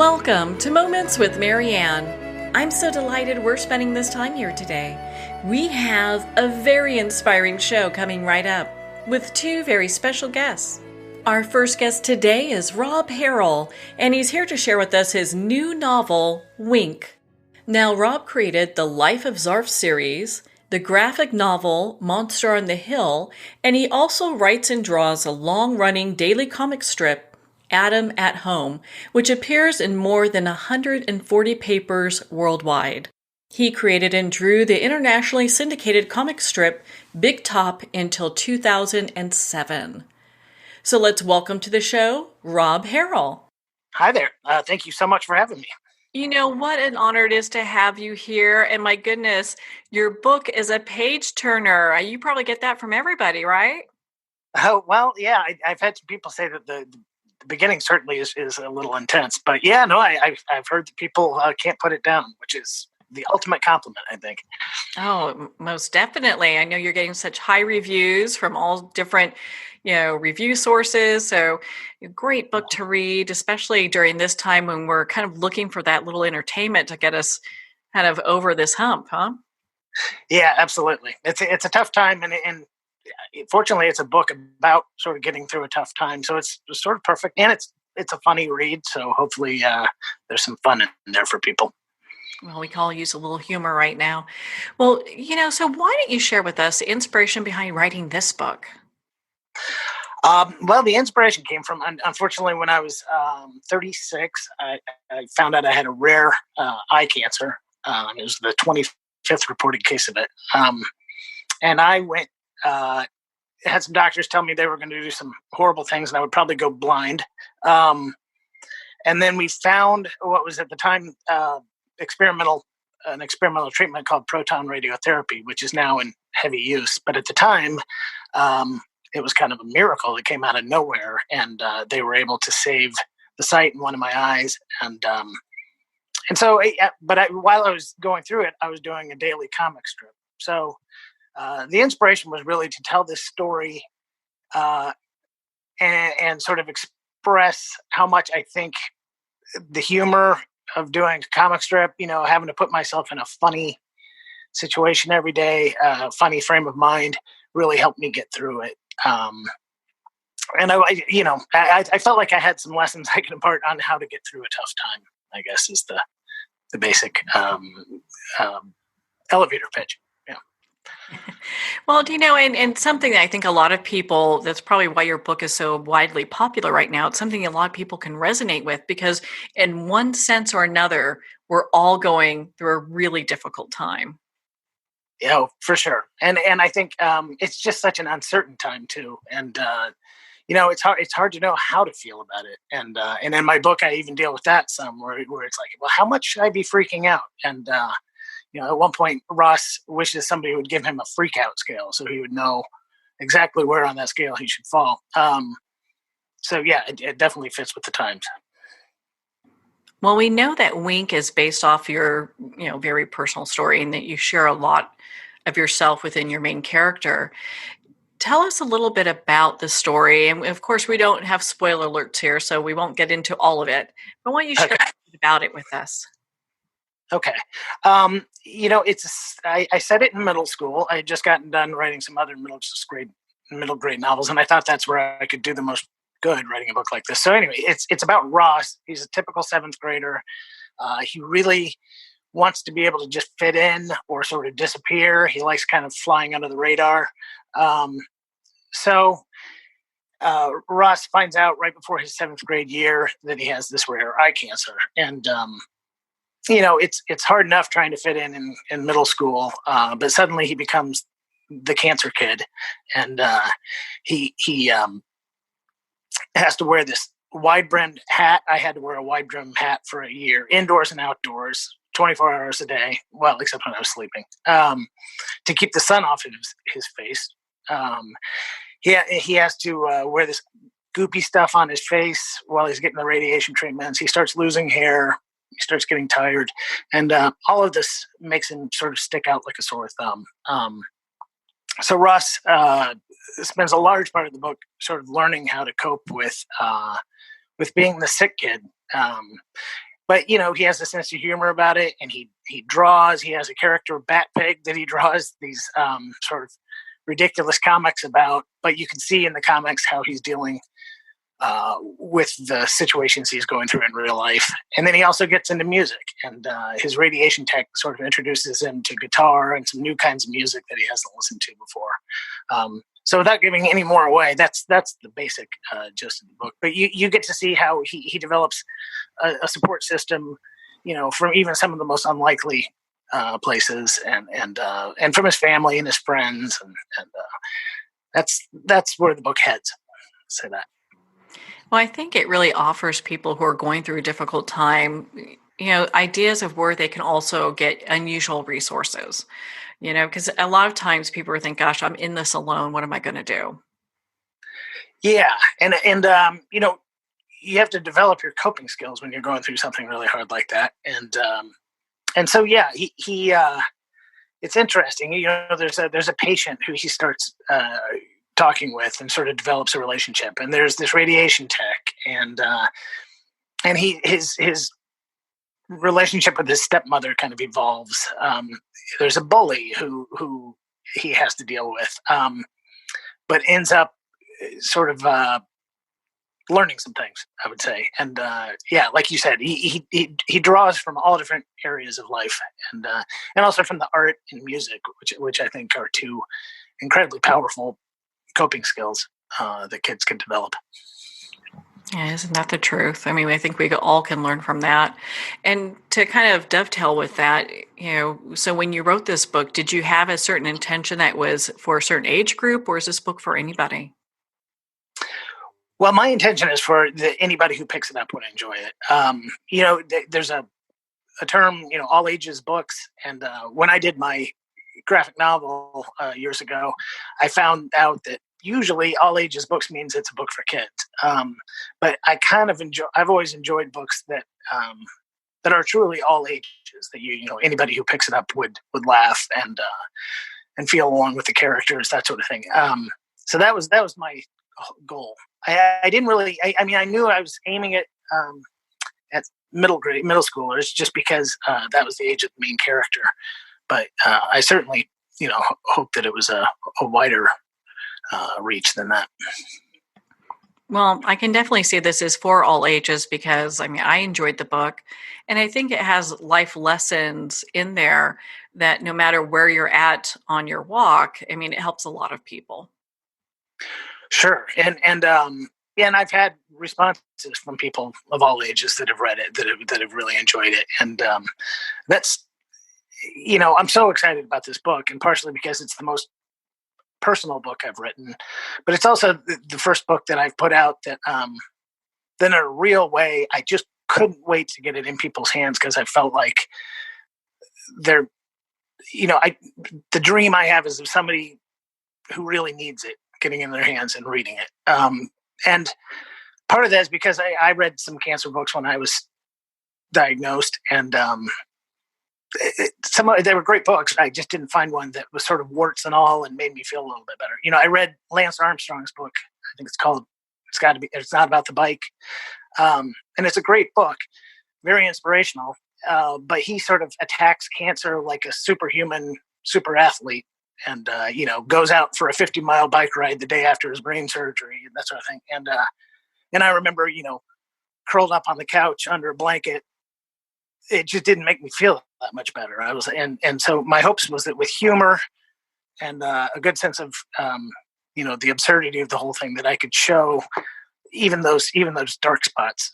Welcome to Moments with Marianne. I'm so delighted we're spending this time here today. We have a very inspiring show coming right up with two very special guests. Our first guest today is Rob Harrell, and he's here to share with us his new novel, Wink. Now, Rob created the Life of Zarf series, the graphic novel Monster on the Hill, and he also writes and draws a long-running daily comic strip, Adam at Home, which appears in more than 140 papers worldwide. He created and drew the internationally syndicated comic strip Big Top until 2007. So let's welcome to the show, Rob Harrell. Hi there. Thank you so much for having me. You know, what an honor it is to have you here. And my goodness, your book is a page turner. You probably get that from everybody, right? Oh, well, yeah, I've had some people say that the beginning certainly is a little intense. But yeah, no, I've heard that people can't put it down, which is the ultimate compliment, I think. Oh, most definitely. I know you're getting such high reviews from all different, review sources. So a great book to read, especially during this time when we're kind of looking for that little entertainment to get us kind of over this hump, huh? Yeah, absolutely. It's a tough time, and fortunately, it's a book about sort of getting through a tough time. So it's sort of perfect, and it's a funny read. So hopefully, there's some fun in there for people. Well, we can all use a little humor right now. Well, so why don't you share with us the inspiration behind writing this book? Well, the inspiration came from, unfortunately, when I was 36, I found out I had a rare eye cancer. It was the 25th reported case of it. And I went, had some doctors tell me they were going to do some horrible things and I would probably go blind. And then we found what was at the time an experimental treatment called proton radiotherapy, which is now in heavy use. But at the time, it was kind of a miracle. It came out of nowhere, and they were able to save the sight in one of my eyes. And so, while I was going through it, I was doing a daily comic strip. So the inspiration was really to tell this story and sort of express how much I think the humor of doing a comic strip, having to put myself in a funny situation every day, funny frame of mind, really helped me get through it. And I felt like I had some lessons I could impart on how to get through a tough time, I guess is the basic elevator pitch. Yeah. Well, and something that I think a lot of people, that's probably why your book is so widely popular right now. It's something a lot of people can resonate with because in one sense or another, we're all going through a really difficult time. Yeah, for sure. And I think it's just such an uncertain time too. And it's hard to know how to feel about it. And in my book, I even deal with that some where it's like, well, how much should I be freaking out? And at one point, Ross wishes somebody would give him a freak out scale so he would know exactly where on that scale he should fall. So yeah, it definitely fits with the times. Well, we know that Wink is based off your, very personal story and that you share a lot of yourself within your main character. Tell us a little bit about the story. And of course, we don't have spoiler alerts here, so we won't get into all of it. But why don't you share a bit about it with us? Okay. I said it in middle school. I had just gotten done writing some other middle grade novels, and I thought that's where I could do the most good writing a book like this. So anyway, it's about Ross. He's a typical seventh grader. He really wants to be able to just fit in or sort of disappear. He likes kind of flying under the radar. So Ross finds out right before his seventh grade year that he has this rare eye cancer. And, it's hard enough trying to fit in middle school, but suddenly he becomes the cancer kid. And he has to wear this wide-brimmed hat. I had to wear a wide-brimmed hat for a year, indoors and outdoors, 24 hours a day, well, except when I was sleeping, to keep the sun off of his face. He has to wear this goopy stuff on his face while he's getting the radiation treatments. He starts losing hair. He starts getting tired. And all of this makes him sort of stick out like a sore thumb. So Russ spends a large part of the book sort of learning how to cope with being the sick kid. but he has a sense of humor about it, and he draws. He has a character Bat Pig that he draws these sort of ridiculous comics about. But you can see in the comics how he's dealing with the situations he's going through in real life. And then he also gets into music, and his radiation tech sort of introduces him to guitar and some new kinds of music that he hasn't listened to before. So without giving any more away, that's the basic gist of the book. But you get to see how he develops a support system, from even some of the most unlikely places, and from his family and his friends, and that's where the book heads. I'll say that. Well, I think it really offers people who are going through a difficult time, ideas of where they can also get unusual resources, because a lot of times people think, gosh, I'm in this alone. What am I going to do? Yeah. And you have to develop your coping skills when you're going through something really hard like that. And so, yeah, he it's interesting. There's a patient who he starts talking with and sort of develops a relationship, and there's this radiation tech, and his relationship with his stepmother kind of evolves. There's a bully who he has to deal with, but ends up sort of learning some things, I would say. And like you said, he draws from all different areas of life, and also from the art and music, which I think are two incredibly powerful coping skills that kids can develop. Yeah, isn't that the truth? I mean, I think we all can learn from that. And to kind of dovetail with that, so when you wrote this book, did you have a certain intention that was for a certain age group, or is this book for anybody? Well, my intention is for anybody who picks it up would enjoy it. There's a term, all ages books. And when I did my graphic novel years ago, I found out that usually all ages books means it's a book for kids. But I kind of I've always enjoyed books that are truly all ages, that anybody who picks it up would laugh and feel along with the characters, that sort of thing. So that was my goal. I didn't really. I knew I was aiming it at middle schoolers, just because that was the age of the main character. But I certainly, hope that it was a wider reach than that. Well, I can definitely see this is for all ages because I enjoyed the book, and I think it has life lessons in there that no matter where you're at on your walk, it helps a lot of people. Sure. And I've had responses from people of all ages that have read it, that have really enjoyed it. And that's, I'm so excited about this book, and partially because it's the most personal book I've written, but it's also the first book that I've put out that in a real way, I just couldn't wait to get it in people's hands, because I felt like the dream I have is of somebody who really needs it getting in their hands and reading it. And part of that is because I read some cancer books when I was diagnosed, and they were great books. I just didn't find one that was sort of warts and all and made me feel a little bit better. I read Lance Armstrong's book. I think It's Not About the Bike. And it's a great book, very inspirational. But he sort of attacks cancer like a superhuman super athlete, and goes out for a 50-mile bike ride the day after his brain surgery and that sort of thing. And I remember, curled up on the couch under a blanket. It just didn't make me feel that much better. And so my hopes was that with humor and a good sense of the absurdity of the whole thing, that I could show even those dark spots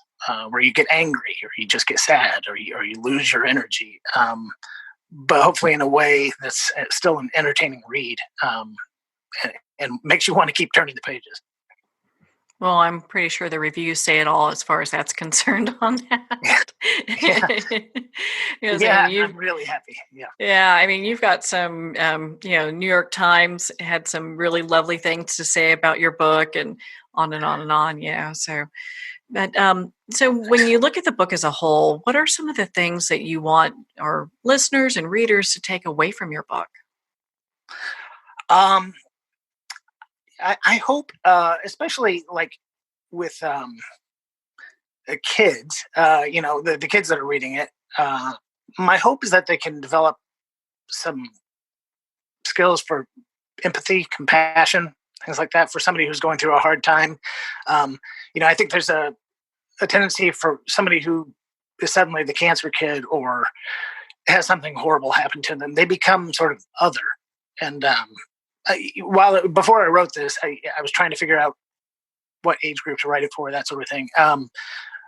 where you get angry, or you just get sad, or you lose your energy. But hopefully in a way that's still an entertaining read, and makes you want to keep turning the pages. Well, I'm pretty sure the reviews say it all as far as that's concerned on that. Yeah, I'm really happy. Yeah. Yeah, you've got some, New York Times had some really lovely things to say about your book, and on and on and on. So, but so when you look at the book as a whole, what are some of the things that you want our listeners and readers to take away from your book? I hope, especially like with kids, the kids that are reading it, my hope is that they can develop some skills for empathy, compassion, things like that for somebody who's going through a hard time. I think there's a tendency for somebody who is suddenly the cancer kid or has something horrible happen to them, they become sort of other. And before I wrote this, I was trying to figure out what age group to write it for, that sort of thing.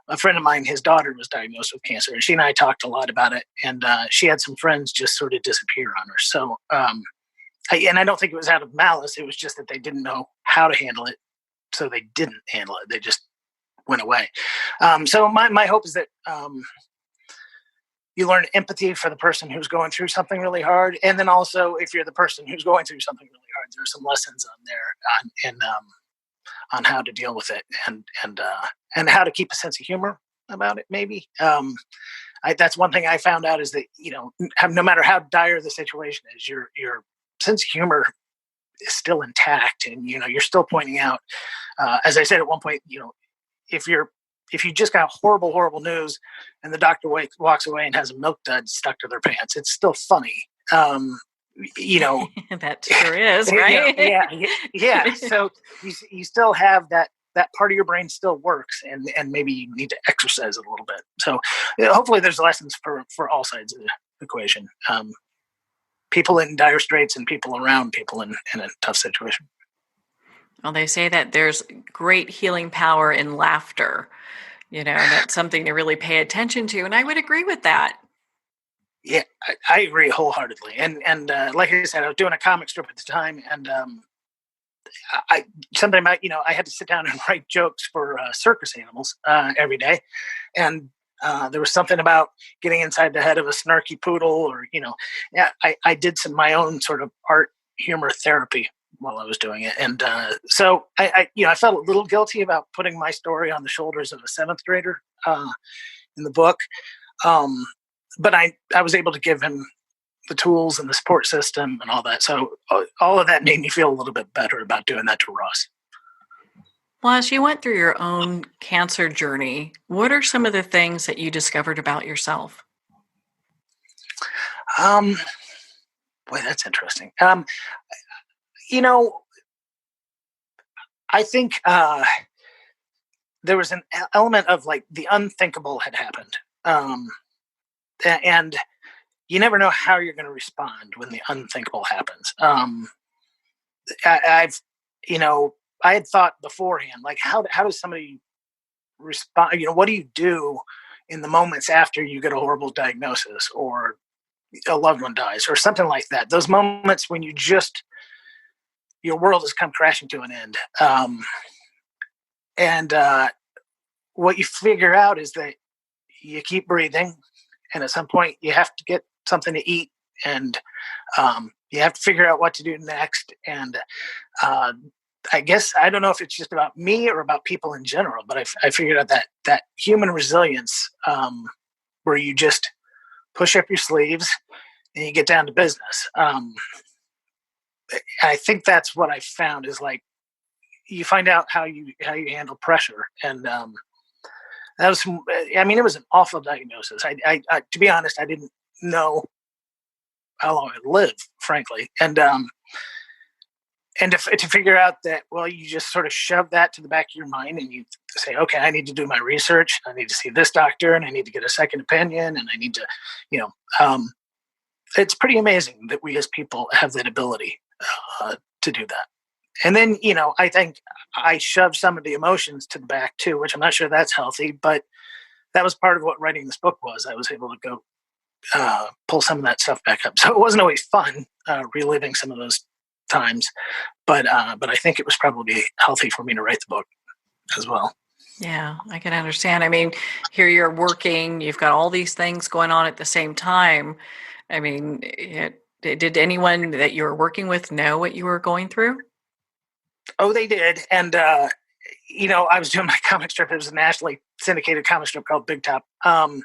A friend of mine, his daughter was diagnosed with cancer, and she and I talked a lot about it. And she had some friends just sort of disappear on her. So, and I don't think it was out of malice. It was just that they didn't know how to handle it, so they didn't handle it. They just went away. So my hope is that you learn empathy for the person who's going through something really hard, and then also if you're the person who's going through something really hard, there are some lessons on there on how to deal with it and how to keep a sense of humor about it. Maybe that's one thing I found out is that no matter how dire the situation is, your sense of humor is still intact, and you're still pointing out. As I said at one point, if you just got horrible news and the doctor walks away and has a milk dud stuck to their pants, it's still funny. That sure is, right? Yeah. So you still have that part of your brain still works, and maybe you need to exercise it a little bit. So hopefully there's lessons for all sides of the equation. People in dire straits and people around people in a tough situation. Well, they say that there's great healing power in laughter. That's something to really pay attention to. And I would agree with that. Yeah, I agree wholeheartedly. And like I said, I was doing a comic strip at the time, and I had to sit down and write jokes for circus animals every day. And there was something about getting inside the head of a snarky poodle, or, I did my own sort of art humor therapy while I was doing it. And so I felt a little guilty about putting my story on the shoulders of a seventh grader in the book. But I was able to give him the tools and the support system and all that. So all of that made me feel a little bit better about doing that to Ross. Well, as you went through your own cancer journey, what are some of the things that you discovered about yourself? Boy, that's interesting. I think there was an element of like the unthinkable had happened. And you never know how you're going to respond when the unthinkable happens. I had thought beforehand, like, how does somebody respond? What do you do in the moments after you get a horrible diagnosis or a loved one dies or something like that? Those moments when your world has come crashing to an end. And what you figure out is that you keep breathing, and at some point you have to get something to eat, and you have to figure out what to do next. And I guess, I don't know if it's just about me or about people in general, but I figured out that human resilience, where you just push up your sleeves and you get down to business. I think that's what I found is like, you find out how you handle pressure. And that was, it was an awful diagnosis. I to be honest, I didn't know how long I'd live, frankly. And to figure out that, well, you just sort of shove that to the back of your mind and you say, okay, I need to do my research. I need to see this doctor, and I need to get a second opinion, and I need to, it's pretty amazing that we as people have that ability to do that. And then, I think I shoved some of the emotions to the back too, which I'm not sure that's healthy, but that was part of what writing this book was. I was able to go pull some of that stuff back up. So it wasn't always fun reliving some of those times, but I think it was probably healthy for me to write the book as well. Yeah, I can understand. Here you're working, you've got all these things going on at the same time. Did anyone that you were working with know what you were going through? Oh, they did. And, I was doing my comic strip. It was a nationally syndicated comic strip called Big Top. I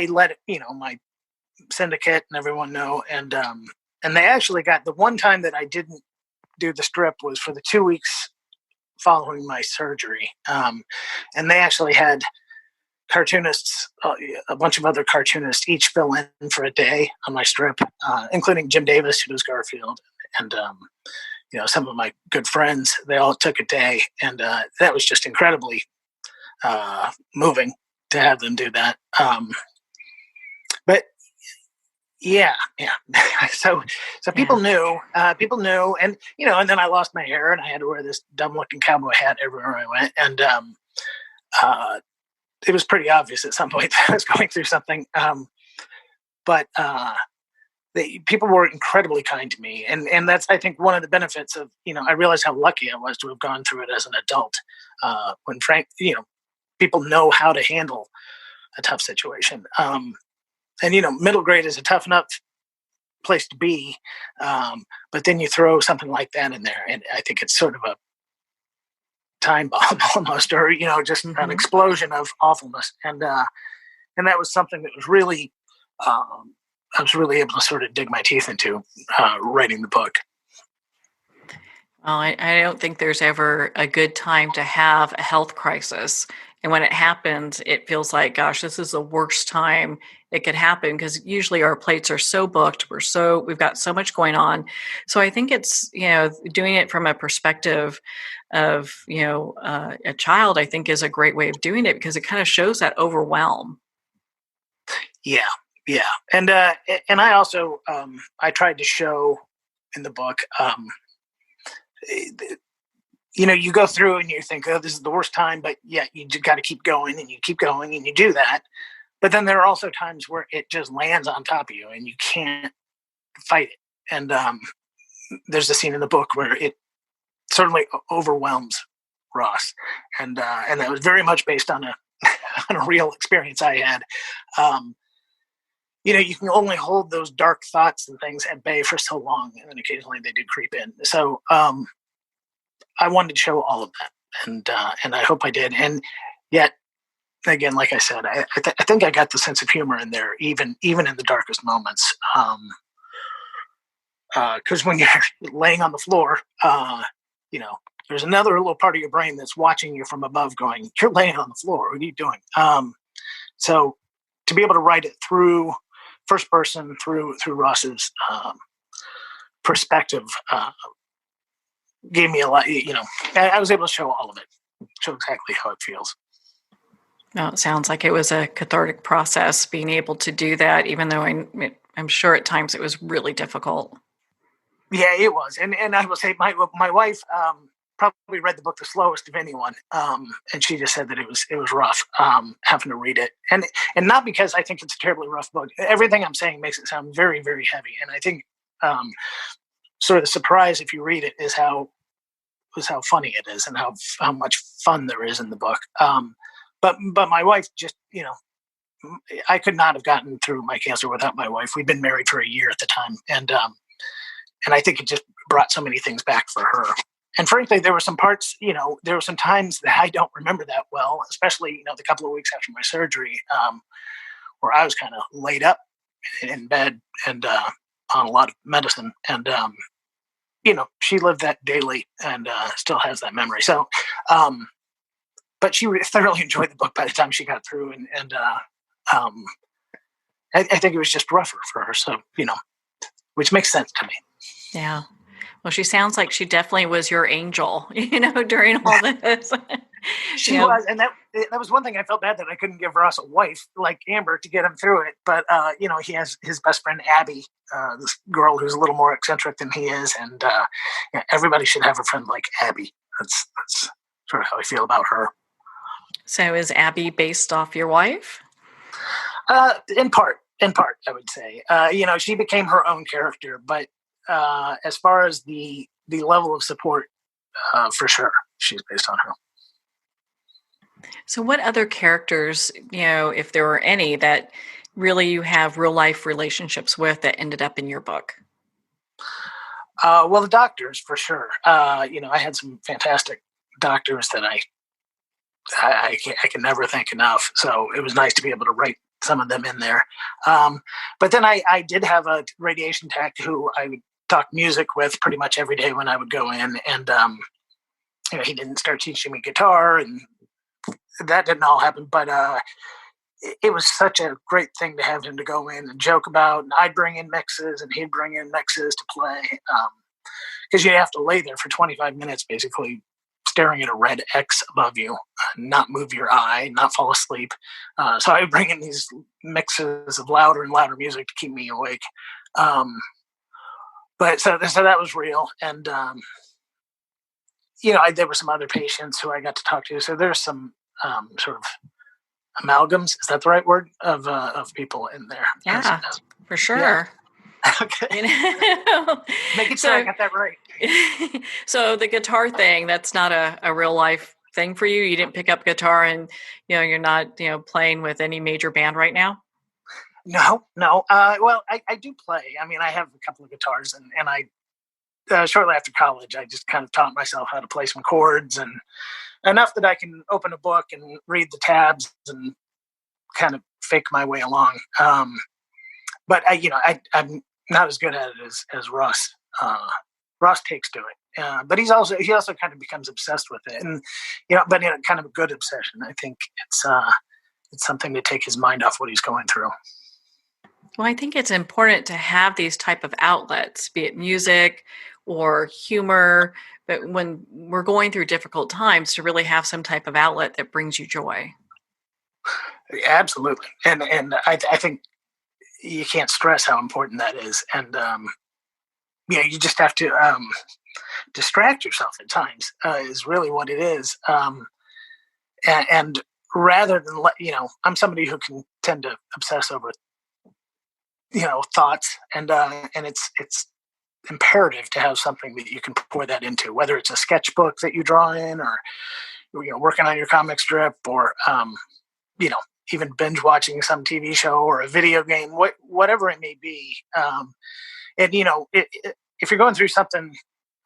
let it, my syndicate and everyone know. And they actually got the one time that I didn't do the strip was for the 2 weeks following my surgery. And they actually had cartoonists, a bunch of other cartoonists, each fill in for a day on my strip, including Jim Davis, who does Garfield, and some of my good friends. They all took a day, and that was just incredibly moving to have them do that. But yeah. so people knew, and and then I lost my hair, and I had to wear this dumb-looking cowboy hat everywhere I went, and it was pretty obvious at some point that I was going through something. But people were incredibly kind to me, and that's, I think, one of the benefits of, I realized how lucky I was to have gone through it as an adult. When people know how to handle a tough situation. And middle grade is a tough enough place to be, but then you throw something like that in there, and I think it's sort of a time bomb almost, or just an explosion of awfulness, and that was something that was really, I was really able to sort of dig my teeth into writing the book. Well, I don't think there's ever a good time to have a health crisis. And when it happens, it feels like, gosh, this is the worst time it could happen, because usually our plates are so booked. We've got so much going on. So I think it's, doing it from a perspective of, a child, I think, is a great way of doing it, because it kind of shows that overwhelm. Yeah. And I also, I tried to show in the book, you go through and you think, oh, this is the worst time, but yeah, you just got to keep going, and you keep going, and you do that. But then there are also times where it just lands on top of you and you can't fight it. And there's a scene in the book where it certainly overwhelms Ross. And that was very much based on a real experience I had. You can only hold those dark thoughts and things at bay for so long, and then occasionally they do creep in. So I wanted to show all of that, and I hope I did. And yet, again, like I said, I think I got the sense of humor in there, even in the darkest moments. Because when you're laying on the floor, there's another little part of your brain that's watching you from above, going, "You're laying on the floor. What are you doing?" So to be able to write it through first person, through Ross's perspective, gave me a lot. I was able to show all of it, show exactly how it feels. Well, it sounds like it was a cathartic process, being able to do that, even though I'm sure at times it was really difficult. Yeah, it was. And I will say my wife probably read the book the slowest of anyone. And she just said that it was rough having to read it. And not because I think it's a terribly rough book. Everything I'm saying makes it sound very, very heavy. And I think sort of the surprise, if you read it, is how funny it is, and how much fun there is in the book. But my wife just, I could not have gotten through my cancer without my wife. We'd been married for a year at the time. And I think it just brought so many things back for her. And frankly, there were some parts, there were some times that I don't remember that well, especially, the couple of weeks after my surgery, where I was kind of laid up in bed and on a lot of medicine. And, she lived that daily and still has that memory. So, but she thoroughly enjoyed the book by the time she got through. And I think it was just rougher for her. So, which makes sense to me. Yeah. Well, she sounds like she definitely was your angel, during all this. She was. And that was one thing I felt bad that I couldn't give Ross a wife like Amber to get him through it. But, he has his best friend, Abby, this girl who's a little more eccentric than he is. And everybody should have a friend like Abby. That's sort of how I feel about her. So is Abby based off your wife? In part, I would say. She became her own character, but as far as the level of support, for sure, she's based on her. So what other characters, if there were any, that really you have real life relationships with that ended up in your book? Well, the doctors, for sure. I had some fantastic doctors that I can never thank enough. So it was nice to be able to write some of them in there. But then I did have a radiation tech who I would talk music with pretty much every day when I would go in. And he didn't start teaching me guitar, and that didn't all happen. But it was such a great thing to have him to go in and joke about. And I'd bring in mixes, and he'd bring in mixes to play. Because you have to lay there for 25 minutes, basically staring at a red X above you, not move your eye, not fall asleep. So I would bring in these mixes of louder and louder music to keep me awake. But so that was real. And, there were some other patients who I got to talk to. So there's some sort of amalgams. Is that the right word? Of people in there. Yeah, for sure. Yeah. Okay. Making sure I got that right. So the guitar thing, that's not a real life thing for you? You didn't pick up guitar and, you're not, playing with any major band right now? No. Well, I do play. I mean, I have a couple of guitars, and I, shortly after college, I just kind of taught myself how to play some chords, and enough that I can open a book and read the tabs and kind of fake my way along. But I'm not as good at it as Russ. Ross takes to it, but he also kind of becomes obsessed with it, and but in a kind of a good obsession. I think it's something to take his mind off what he's going through. Well, I think it's important to have these type of outlets, be it music or humor, but when we're going through difficult times, to really have some type of outlet that brings you joy. Absolutely, and I think you can't stress how important that is, and you just have to distract yourself at times is really what it is, and rather than I'm somebody who can tend to obsess over thoughts, and it's imperative to have something that you can pour that into, whether it's a sketchbook that you draw in, or working on your comic strip, or even binge watching some TV show or a video game, whatever it may be. And if you're going through something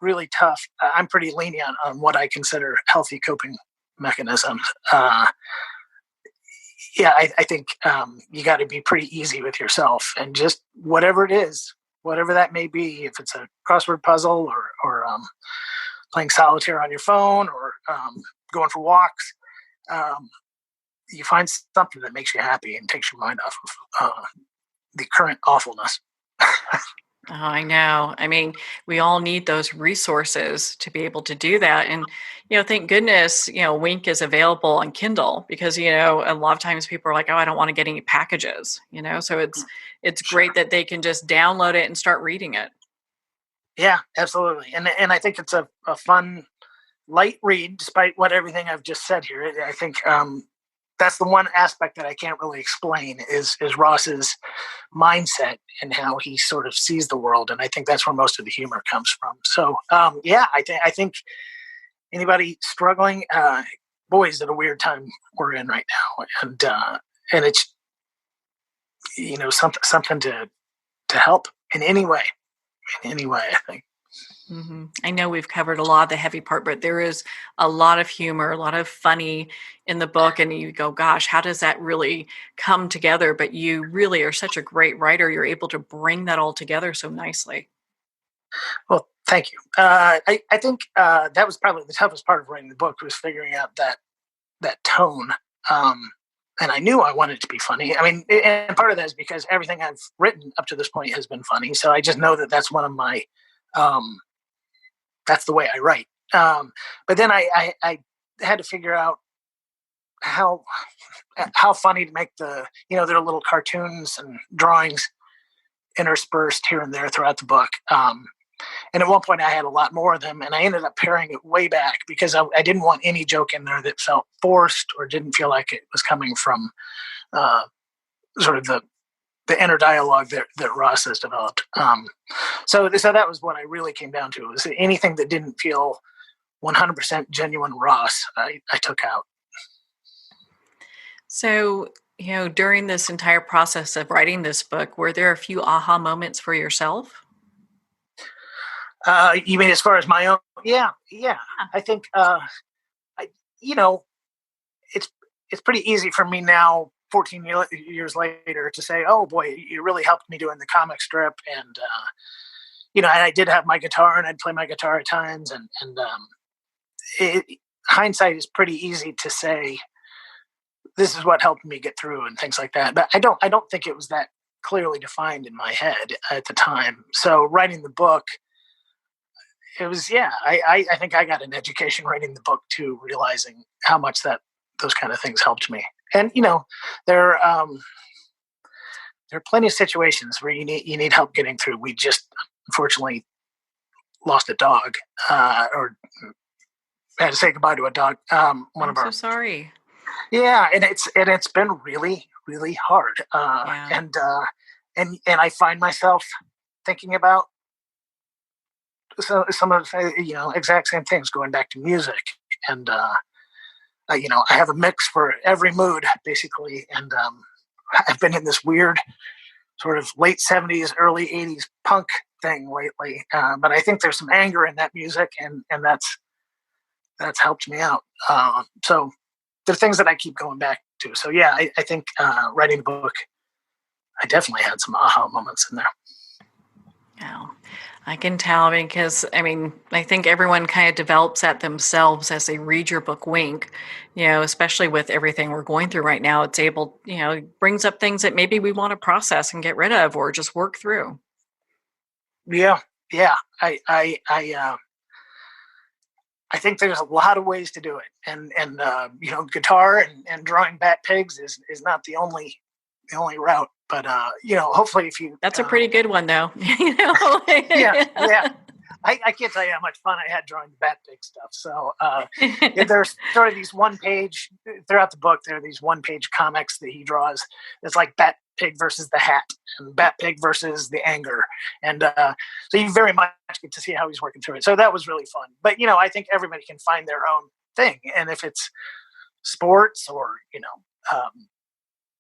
really tough, I'm pretty lenient on what I consider healthy coping mechanisms. I think you got to be pretty easy with yourself, and just whatever it is, whatever that may be, if it's a crossword puzzle, or playing solitaire on your phone, or going for walks, you find something that makes you happy and takes your mind off of the current awfulness. Oh, I know. I mean, we all need those resources to be able to do that. And, thank goodness, Wink is available on Kindle, because, a lot of times people are like, oh, I don't want to get any packages, so it's great that they can just download it and start reading it. Yeah, absolutely. And I think it's a fun, light read, despite everything I've just said here. I think that's the one aspect that I can't really explain is Ross's mindset and how he sort of sees the world. And I think that's where most of the humor comes from. So, I think anybody struggling, boy, is it a weird time we're in right now. And it's, something to help in any way, I think. Mm-hmm. I know we've covered a lot of the heavy part, but there is a lot of humor, a lot of funny in the book. And you go, gosh, how does that really come together? But you really are such a great writer. You're able to bring that all together so nicely. Well, thank you. I think that was probably the toughest part of writing the book, was figuring out that tone. And I knew I wanted it to be funny. I mean, and part of that is because everything I've written up to this point has been funny. So I just know that that's one of my that's the way I write. But then I had to figure out how funny to make there are little cartoons and drawings interspersed here and there throughout the book. And at one point I had a lot more of them, and I ended up paring it way back because I didn't want any joke in there that felt forced or didn't feel like it was coming from sort of the inner dialogue that Ross has developed. So that was what I really came down to, was anything that didn't feel 100% genuine Ross, I took out. So, during this entire process of writing this book, were there a few aha moments for yourself? You mean as far as my own? Yeah. I think, it's pretty easy for me now, 14 years later, to say, oh boy, you really helped me doing the comic strip. And, and I did have my guitar, and I'd play my guitar at times. And hindsight is pretty easy to say, this is what helped me get through and things like that. But I don't think it was that clearly defined in my head at the time. So writing the book, it was, I think I got an education writing the book too, realizing how much those kind of things helped me. And, there are plenty of situations where you need help getting through. We just unfortunately lost a dog, or had to say goodbye to a dog. I'm so sorry. Yeah, and it's been really, really hard. And I find myself thinking about some of exact same things, going back to music, and I have a mix for every mood basically, and I've been in this weird sort of late 70s, early 80s punk thing lately, but I think there's some anger in that music, and that's helped me out. So there are things that I keep going back to. So yeah, I think writing the book, I definitely had some aha moments in there. Yeah, I can tell, because I think everyone kind of develops that themselves as they read your book, Wink. Especially with everything we're going through right now, it's able, it brings up things that maybe we want to process and get rid of, or just work through. Yeah. I think there's a lot of ways to do it, and guitar and drawing bat pigs is not the only route. But hopefully, if you that's a pretty good one, though. yeah. I can't tell you how much fun I had drawing the bat pig stuff. So there's sort of these one page throughout the book. There are these one page comics that he draws. It's like Bat Pig versus the Hat, and Bat Pig versus the Anger, and so you very much get to see how he's working through it. So that was really fun. But I think everybody can find their own thing, and if it's sports or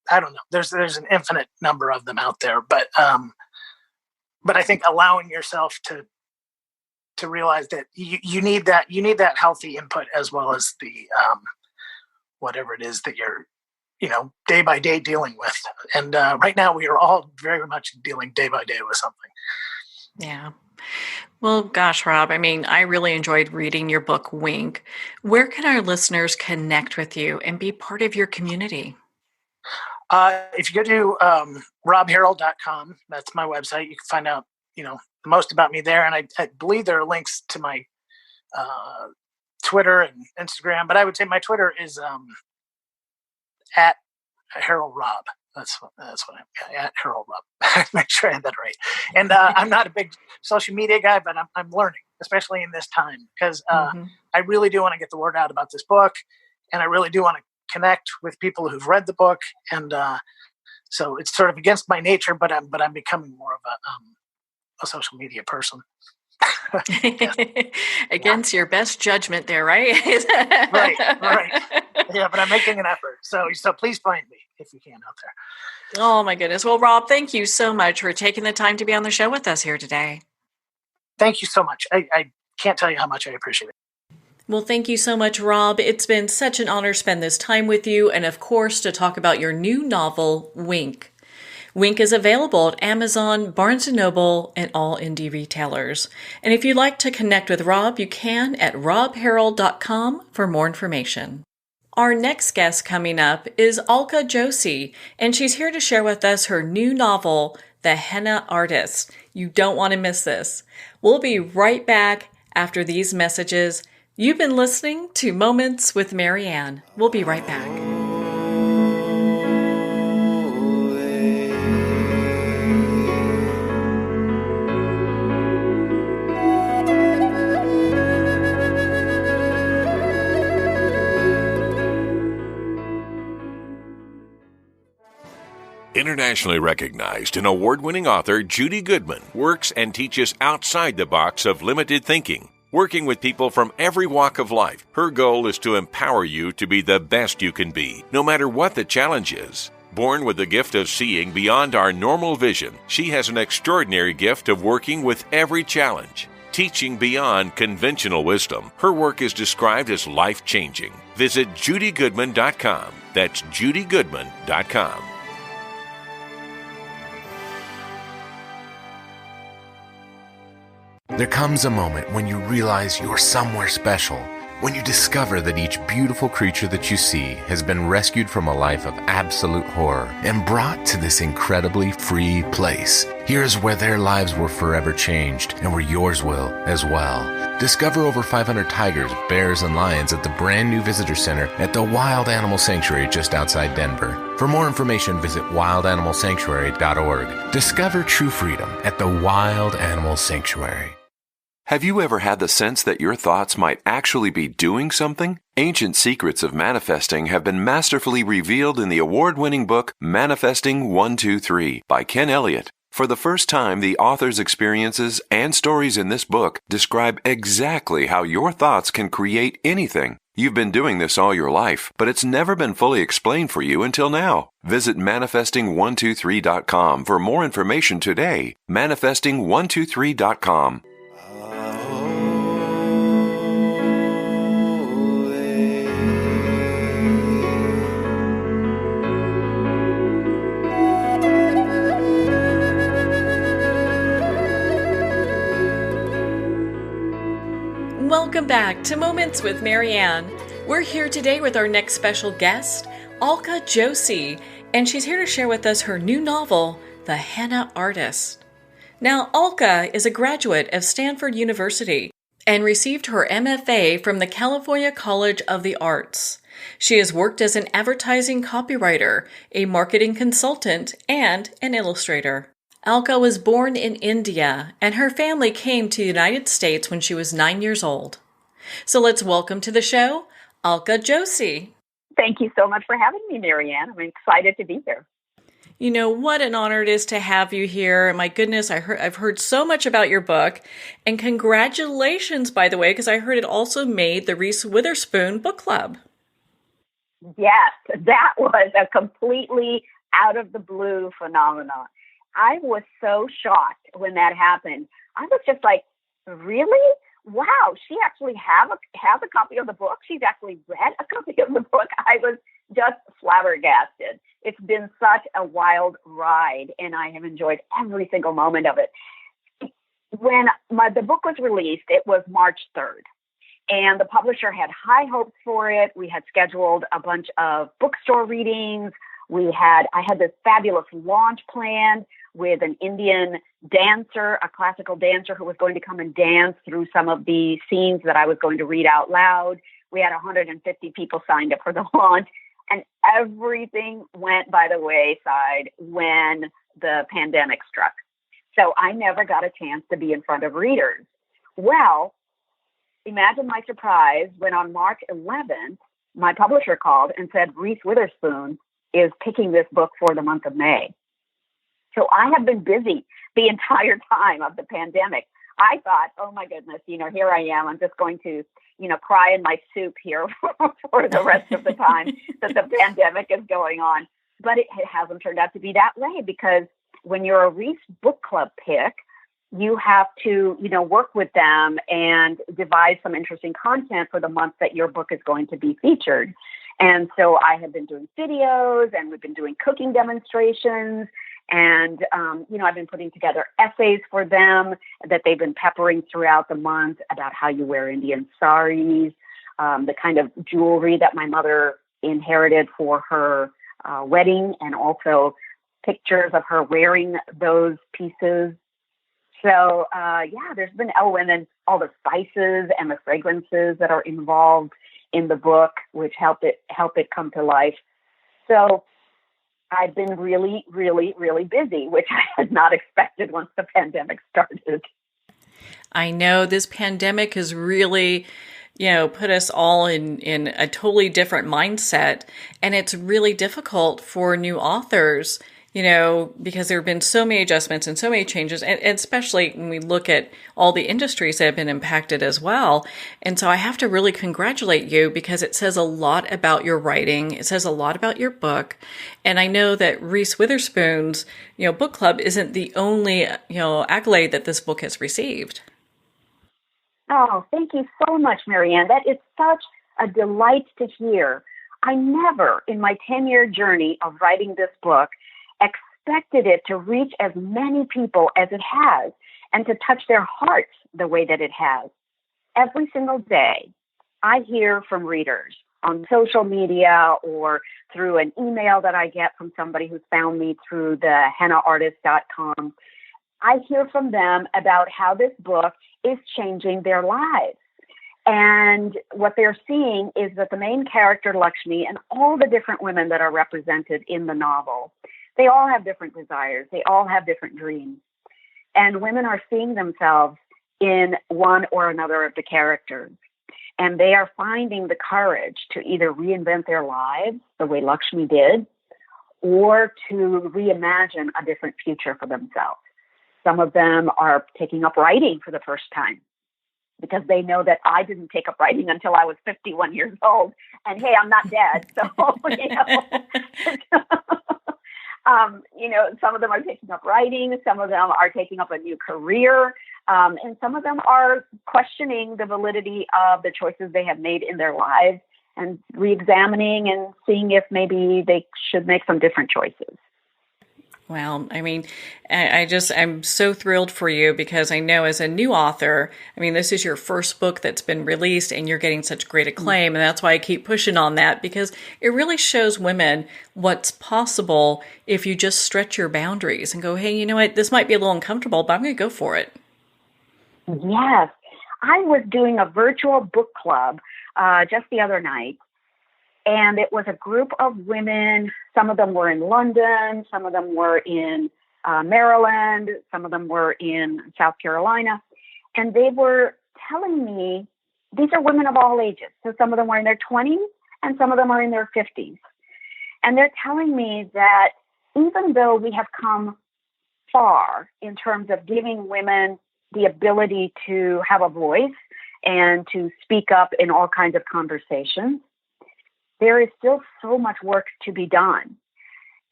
I don't know, there's an infinite number of them out there. But I think allowing yourself to realize that you need that healthy input, as well as the whatever it is that you're day by day dealing with. And right now we are all very much dealing day by day with something. Yeah. Well, gosh, Rob, I really enjoyed reading your book, Wink. Where can our listeners connect with you and be part of your community? If you go to robharrell.com, that's my website, you can find out, the most about me there. And I believe there are links to my Twitter and Instagram, but I would say my Twitter is at Harrell Rob. That's what I'm at, Harrell Rob. Make sure I had that right. And I'm not a big social media guy, but I'm learning, especially in this time, because I really do want to get the word out about this book, and I really do want to connect with people who've read the book, and so it's sort of against my nature, but I'm becoming more of a social media person. Against your best judgment there, right? right. Yeah, but I'm making an effort. So please find me if you can out there. Oh my goodness. Well, Rob, thank you so much for taking the time to be on the show with us here today. Thank you so much. I can't tell you how much I appreciate it. Well, thank you so much, Rob. It's been such an honor to spend this time with you, and of course to talk about your new novel, Wink. Wink is available at Amazon, Barnes & Noble, and all indie retailers. And if you'd like to connect with Rob, you can at robharrell.com for more information. Our next guest coming up is Alka Joshi, and she's here to share with us her new novel, The Henna Artist. You don't want to miss this. We'll be right back after these messages. You've been listening to Moments with Marianne. We'll be right back. Internationally recognized and award-winning author Judy Goodman works and teaches outside the box of limited thinking. Working with people from every walk of life, her goal is to empower you to be the best you can be, no matter what the challenge is. Born with the gift of seeing beyond our normal vision, she has an extraordinary gift of working with every challenge. Teaching beyond conventional wisdom, her work is described as life-changing. Visit judygoodman.com. That's judygoodman.com. There comes a moment when you realize you're somewhere special, When you discover that each beautiful creature that you see has been rescued from a life of absolute horror and brought to this incredibly free place, here's where their lives were forever changed and where yours will as well. Discover over 500 tigers, bears, and lions at the brand new visitor center at the Wild Animal Sanctuary just outside Denver. For more information, visit wildanimalsanctuary.org. Discover true freedom at the Wild Animal Sanctuary. Have you ever had the sense that your thoughts might actually be doing something? Ancient secrets of manifesting have been masterfully revealed in the award-winning book Manifesting 123 by Ken Elliott. For the first time, the author's experiences and stories in this book describe exactly how your thoughts can create anything. You've been doing this all your life, but it's never been fully explained for you until now. Visit manifesting123.com for more information today. Manifesting123.com. Welcome back to Moments with Marianne. We're here today with our next special guest, Alka Joshi, and she's here to share with us her new novel, The Henna Artist. Now, Alka is a graduate of Stanford University and received her MFA from the California College of the Arts. She has worked as an advertising copywriter, a marketing consultant, and an illustrator. Alka was born in India, and her family came to the United States when she was 9 years old. So let's welcome to the show, Alka Joshi. Thank you so much for having me, Marianne. I'm excited to be here. You know, what an honor it is to have you here. My goodness, I've heard so much about your book. And congratulations, by the way, because I heard it also made the Reese Witherspoon Book Club. Yes, that was a completely out of the blue phenomenon. I was so shocked when that happened. I was just like, really? Wow, she actually has a copy of the book. She's actually read a copy of the book. I was just flabbergasted. It's been such a wild ride, and I have enjoyed every single moment of it. When the book was released, it was March 3rd, and the publisher had high hopes for it. We had scheduled a bunch of bookstore readings. I had this fabulous launch planned with an Indian dancer, a classical dancer who was going to come and dance through some of the scenes that I was going to read out loud. We had 150 people signed up for the launch, and everything went by the wayside when the pandemic struck. So I never got a chance to be in front of readers. Well, imagine my surprise when on March 11th, my publisher called and said, Reese Witherspoon is picking this book for the month of May. So I have been busy the entire time of the pandemic. I thought, oh my goodness, here I am. I'm just going to, cry in my soup here for the rest of the time that the pandemic is going on. But it hasn't turned out to be that way, because when you're a Reese Book Club pick, you have to, work with them and devise some interesting content for the month that your book is going to be featured. And so I have been doing videos, and we've been doing cooking demonstrations, and, I've been putting together essays for them that they've been peppering throughout the month about how you wear Indian saris, the kind of jewelry that my mother inherited for her wedding, and also pictures of her wearing those pieces. So, there's been, and then all the spices and the fragrances that are involved in the book, which help it come to life. So I've been really, really, really busy, which I had not expected once the pandemic started. I know this pandemic has really, put us all in a totally different mindset. And it's really difficult for new authors, because there have been so many adjustments and so many changes, and especially when we look at all the industries that have been impacted as well. And so I have to really congratulate you, because it says a lot about your writing. It says a lot about your book. And I know that Reese Witherspoon's, book club isn't the only, accolade that this book has received. Oh, thank you so much, Marianne. That is such a delight to hear. I never, in my 10-year journey of writing this book, expected it to reach as many people as it has, and to touch their hearts the way that it has. Every single day, I hear from readers on social media or through an email that I get from somebody who's found me through the hennaartist.com. I hear from them about how this book is changing their lives. And what they're seeing is that the main character, Lakshmi, and all the different women that are represented in the novel, they all have different desires. They all have different dreams. And women are seeing themselves in one or another of the characters. And they are finding the courage to either reinvent their lives the way Lakshmi did, or to reimagine a different future for themselves. Some of them are taking up writing for the first time because they know that I didn't take up writing until I was 51 years old. And hey, I'm not dead. So, some of them are taking up writing. Some of them are taking up a new career. And some of them are questioning the validity of the choices they have made in their lives and re-examining and seeing if maybe they should make some different choices. Well, I mean, I'm so thrilled for you because I know as a new author, I mean, this is your first book that's been released and you're getting such great acclaim. And that's why I keep pushing on that, because it really shows women what's possible if you just stretch your boundaries and go, hey, you know what, this might be a little uncomfortable, but I'm going to go for it. Yes. I was doing a virtual book club just the other night. And it was a group of women. Some of them were in London. Some of them were in Maryland. Some of them were in South Carolina. And they were telling me, these are women of all ages. So some of them were in their 20s and some of them are in their 50s. And they're telling me that even though we have come far in terms of giving women the ability to have a voice and to speak up in all kinds of conversations, there is still so much work to be done.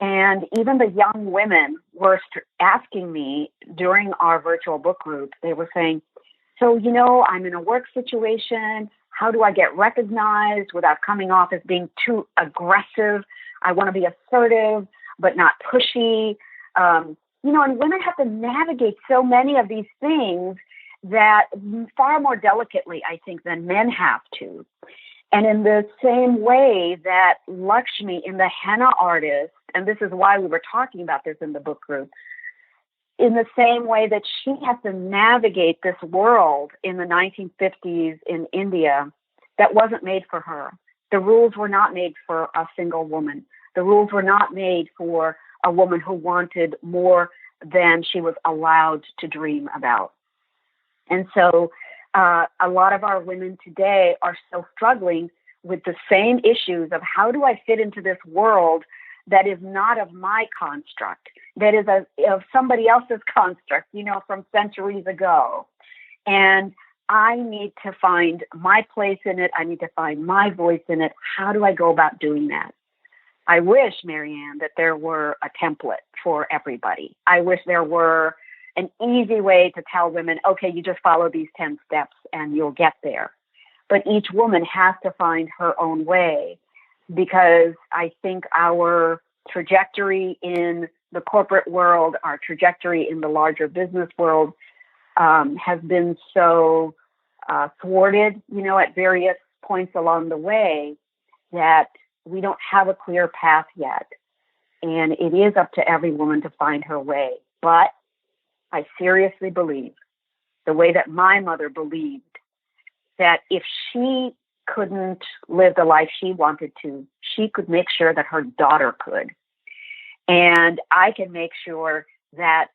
And even the young women were asking me during our virtual book group, they were saying, so, I'm in a work situation. How do I get recognized without coming off as being too aggressive? I want to be assertive, but not pushy. And women have to navigate so many of these things that far more delicately, I think, than men have to. And in the same way that Lakshmi in the Henna artist, and this is why we were talking about this in the book group, in the same way that she has to navigate this world in the 1950s in India that wasn't made for her. The rules were not made for a single woman. The rules were not made for a woman who wanted more than she was allowed to dream about. And so a lot of our women today are still struggling with the same issues of how do I fit into this world that is not of my construct, that is of somebody else's construct, from centuries ago. And I need to find my place in it. I need to find my voice in it. How do I go about doing that? I wish, Marianne, that there were a template for everybody. I wish there were an easy way to tell women, okay, you just follow these 10 steps and you'll get there. But each woman has to find her own way, because I think our trajectory in the corporate world, our trajectory in the larger business world has been so thwarted, at various points along the way, that we don't have a clear path yet. And it is up to every woman to find her way. But I seriously believe, the way that my mother believed, that if she couldn't live the life she wanted to, she could make sure that her daughter could. And I can make sure that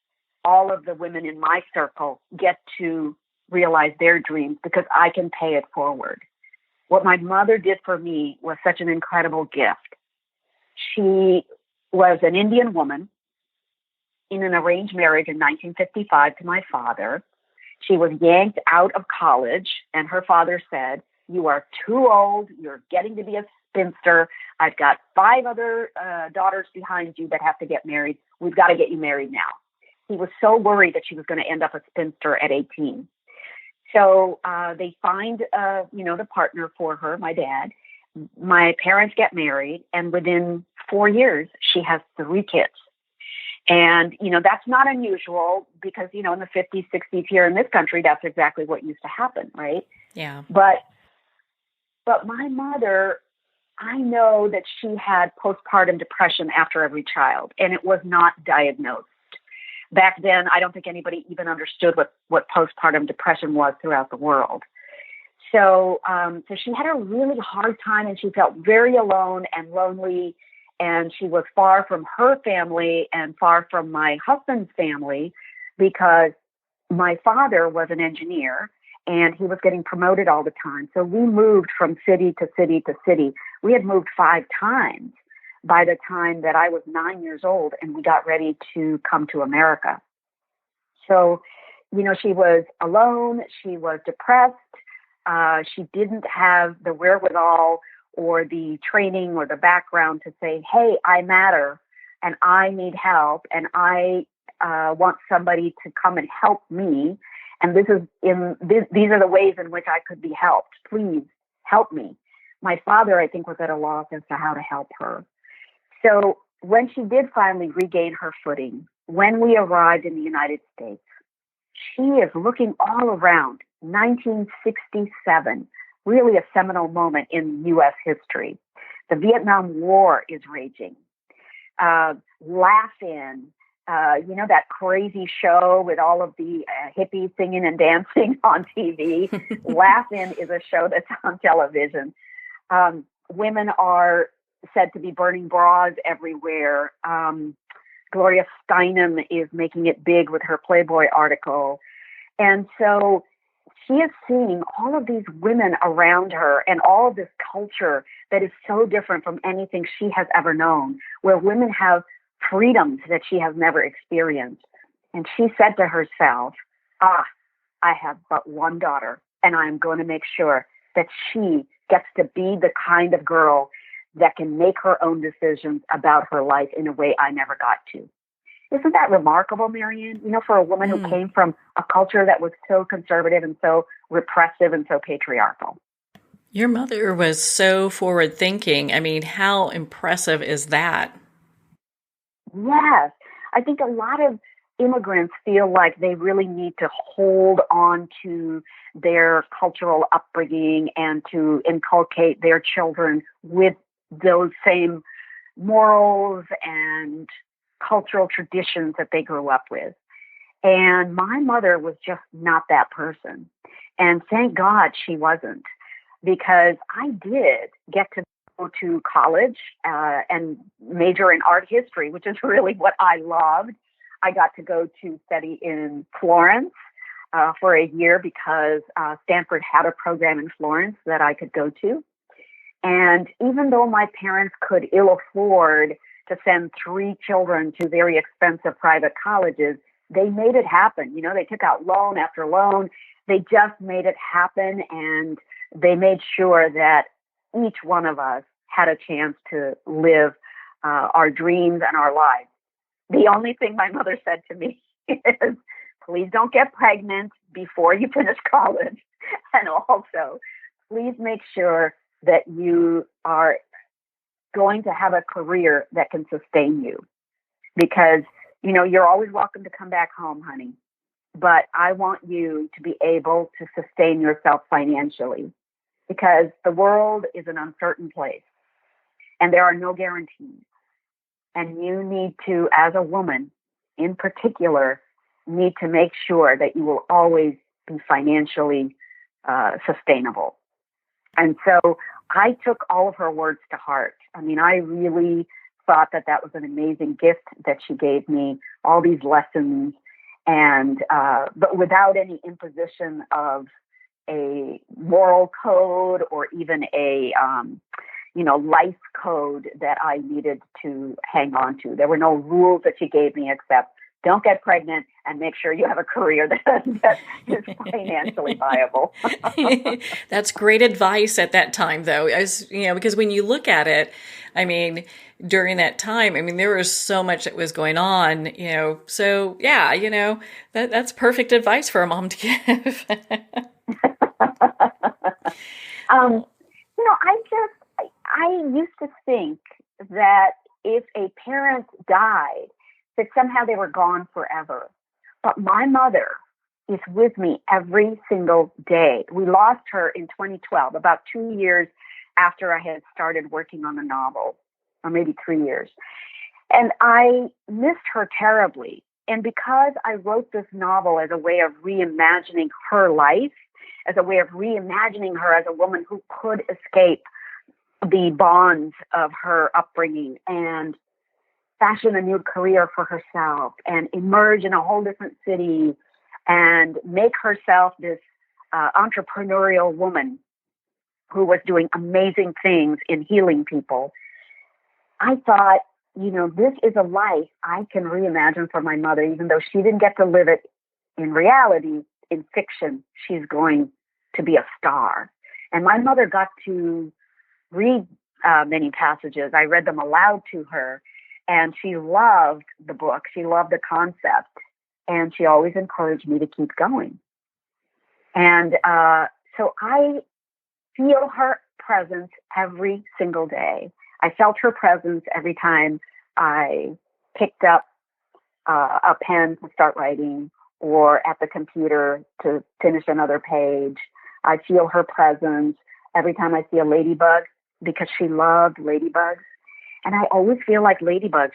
all of the women in my circle get to realize their dreams, because I can pay it forward. What my mother did for me was such an incredible gift. She was an Indian woman in an arranged marriage in 1955 to my father. She was yanked out of college, and her father said, "You are too old. You're getting to be a spinster. I've got 5 other daughters behind you that have to get married. We've got to get you married now." He was so worried that she was going to end up a spinster at 18. So they find, the partner for her, my dad. My parents get married, and within 4 years, she has 3 kids. And, that's not unusual because, in the 50s, 60s here in this country, that's exactly what used to happen, right? Yeah. But But my mother, I know that she had postpartum depression after every child, and it was not diagnosed. Back then, I don't think anybody even understood what postpartum depression was throughout the world. So she had a really hard time, and she felt very alone and lonely, and she was far from her family and far from my husband's family because my father was an engineer and he was getting promoted all the time. So we moved from city to city to city. We had moved 5 times by the time that I was 9 years old and we got ready to come to America. So, she was alone. She was depressed. She didn't have the wherewithal or the training or the background to say, hey, I matter and I need help and I want somebody to come and help me. And these are the ways in which I could be helped. Please help me. My father, I think, was at a loss as to how to help her. So when she did finally regain her footing, when we arrived in the United States, she is looking all around. 1967, really a seminal moment in U.S. history. The Vietnam War is raging. Laugh-In, that crazy show with all of the hippies singing and dancing on TV. Laugh-In is a show that's on television. Women are said to be burning bras everywhere. Gloria Steinem is making it big with her Playboy article. And so she is seeing all of these women around her and all of this culture that is so different from anything she has ever known, where women have freedoms that she has never experienced. And she said to herself, I have but one daughter, and I'm going to make sure that she gets to be the kind of girl that can make her own decisions about her life in a way I never got to. Isn't that remarkable, Marianne? For a woman who came from a culture that was so conservative and so repressive and so patriarchal. Your mother was so forward thinking. I mean, how impressive is that? Yes. I think a lot of immigrants feel like they really need to hold on to their cultural upbringing and to inculcate their children with those same morals and cultural traditions that they grew up with. And my mother was just not that person. And thank God she wasn't, because I did get to go to college and major in art history, which is really what I loved. I got to go to study in Florence for a year because Stanford had a program in Florence that I could go to. And even though my parents could ill afford to send 3 children to very expensive private colleges, they made it happen. They took out loan after loan. They just made it happen, and they made sure that each one of us had a chance to live our dreams and our lives. The only thing my mother said to me is, please don't get pregnant before you finish college. And also, please make sure that you are going to have a career that can sustain you. Because, you're always welcome to come back home, honey. But I want you to be able to sustain yourself financially, because the world is an uncertain place and there are no guarantees. And you need to, as a woman in particular, need to make sure that you will always be financially sustainable. And so I took all of her words to heart. I mean, I really thought that was an amazing gift that she gave me, all these lessons, and but without any imposition of a moral code or even a life code that I needed to hang on to. There were no rules that she gave me except don't get pregnant and make sure you have a career that is financially viable. That's great advice at that time, though, because when you look at it, I mean, during that time, I mean, there was so much that was going on, so yeah, that's perfect advice for a mom to give. I used to think that if a parent died, that somehow they were gone forever. But my mother is with me every single day. We lost her in 2012, about 2 years after I had started working on the novel, or maybe 3 years. And I missed her terribly. And because I wrote this novel as a way of reimagining her life, as a way of reimagining her as a woman who could escape the bonds of her upbringing and fashion a new career for herself and emerge in a whole different city and make herself this entrepreneurial woman who was doing amazing things in healing people, I thought, this is a life I can reimagine for my mother, even though she didn't get to live it in reality. In fiction, she's going to be a star. And my mother got to read many passages. I read them aloud to her, and she loved the book. She loved the concept, and she always encouraged me to keep going. And so I feel her presence every single day. I felt her presence every time I picked up a pen to start writing or at the computer to finish another page. I feel her presence every time I see a ladybug because she loved ladybugs. And I always feel like ladybugs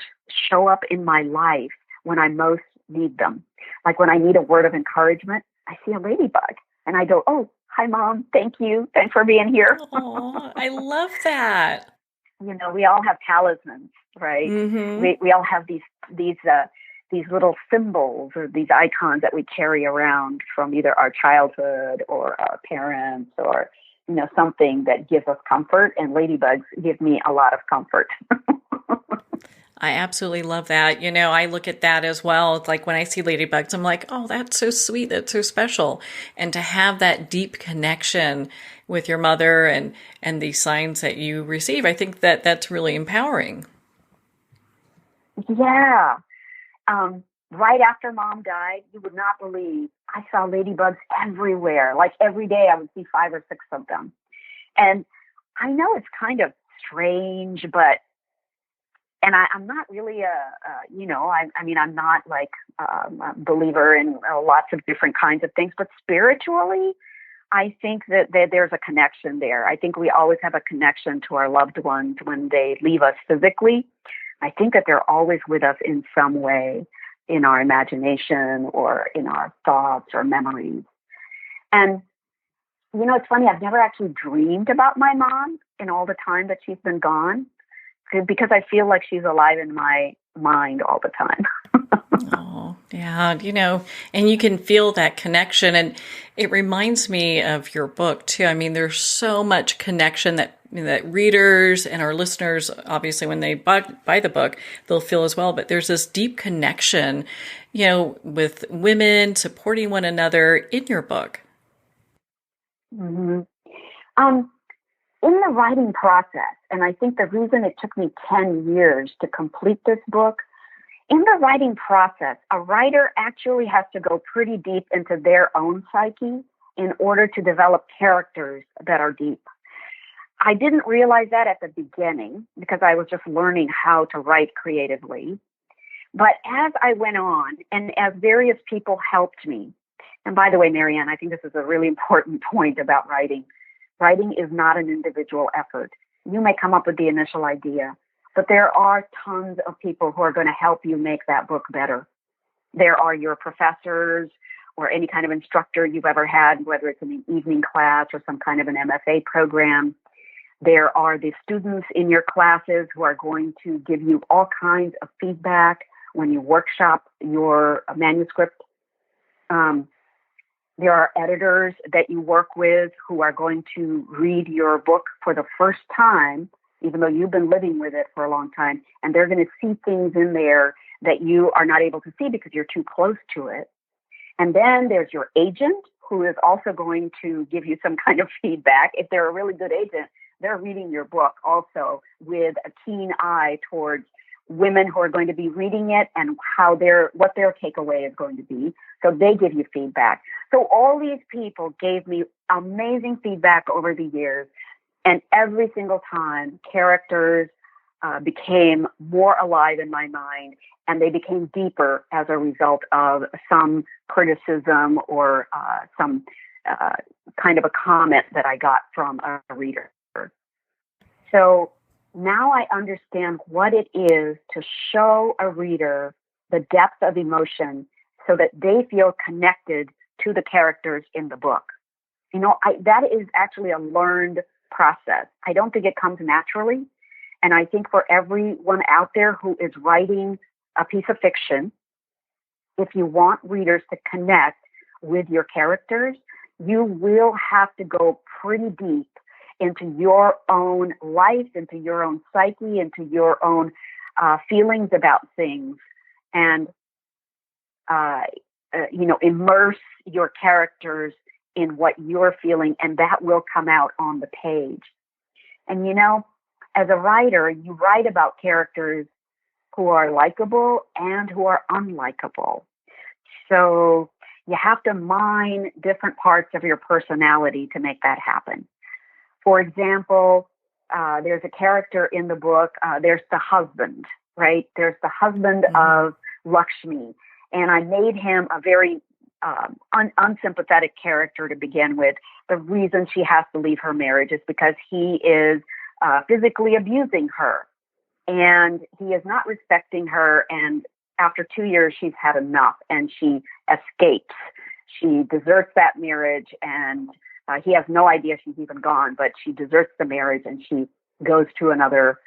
show up in my life when I most need them. Like when I need a word of encouragement, I see a ladybug and I go, "Oh, hi, Mom. Thank you. Thanks for being here." Oh, I love that. We all have talismans, right? Mm-hmm. We all have these little symbols or these icons that we carry around from either our childhood or our parents or something that gives us comfort. And ladybugs give me a lot of comfort. I absolutely love that. I look at that as well. It's like when I see ladybugs, I'm like, oh, that's so sweet. That's so special. And to have that deep connection with your mother and the signs that you receive, I think that that's really empowering. Yeah. Right after Mom died, you would not believe, I saw ladybugs everywhere. Like every day I would see 5 or 6 of them. And I know it's kind of strange, but I'm not really I'm not like a believer in lots of different kinds of things, but spiritually, I think that there's a connection there. I think we always have a connection to our loved ones when they leave us physically. I think that they're always with us in some way, in our imagination or in our thoughts or memories. And, it's funny, I've never actually dreamed about my mom in all the time that she's been gone, because I feel like she's alive in my mind all the time. Oh, yeah, and you can feel that connection. And it reminds me of your book, too. I mean, there's so much connection that readers and our listeners, obviously, when they buy the book, they'll feel as well. But there's this deep connection, with women supporting one another in your book. Mm-hmm. In the writing process, and I think the reason it took me 10 years to complete this book, in the writing process, a writer actually has to go pretty deep into their own psyche in order to develop characters that are deep. I didn't realize that at the beginning because I was just learning how to write creatively. But as I went on and as various people helped me, and by the way, Marianne, I think this is a really important point about writing. Writing is not an individual effort. You may come up with the initial idea, but there are tons of people who are going to help you make that book better. There are your professors or any kind of instructor you've ever had, whether it's in an evening class or some kind of an MFA program. There are the students in your classes who are going to give you all kinds of feedback when you workshop your manuscript. There are editors that you work with who are going to read your book for the first time, even though you've been living with it for a long time, and they're going to see things in there that you are not able to see because you're too close to it. And then there's your agent who is also going to give you some kind of feedback. If they're a really good agent, they're reading your book also with a keen eye towards women who are going to be reading it and what their takeaway is going to be. So they give you feedback. So all these people gave me amazing feedback over the years. And every single time, characters became more alive in my mind, and they became deeper as a result of some criticism or some kind of a comment that I got from a reader. So now I understand what it is to show a reader the depth of emotion so that they feel connected to the characters in the book. That is actually a learned process. I don't think it comes naturally. And I think for everyone out there who is writing a piece of fiction, if you want readers to connect with your characters, you will have to go pretty deep into your own life, into your own psyche, into your own feelings about things, and immerse your characters in what you're feeling, and that will come out on the page. And as a writer, you write about characters who are likable and who are unlikable. So you have to mine different parts of your personality to make that happen. For example, there's a character in the book, there's the husband, right? There's the husband of Lakshmi. And I made him a very unsympathetic character to begin with. The reason she has to leave her marriage is because he is physically abusing her. And he is not respecting her. And after 2 years, she's had enough and she escapes. She deserts that marriage, and he has no idea she's even gone, but she deserts the marriage and she goes to another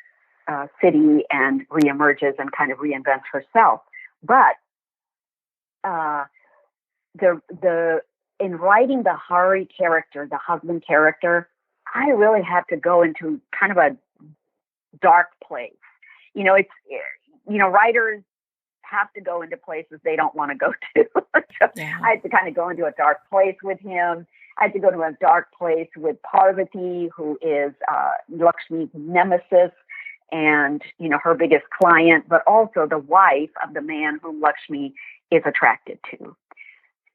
city and reemerges and kind of reinvents herself. But in writing the Hari character, the husband character, I really had to go into kind of a dark place. Writers have to go into places they don't want to go to. So yeah. I had to kind of go into a dark place with him. I had to go to a dark place with Parvati, who is Lakshmi's nemesis and, her biggest client, but also the wife of the man whom Lakshmi is attracted to.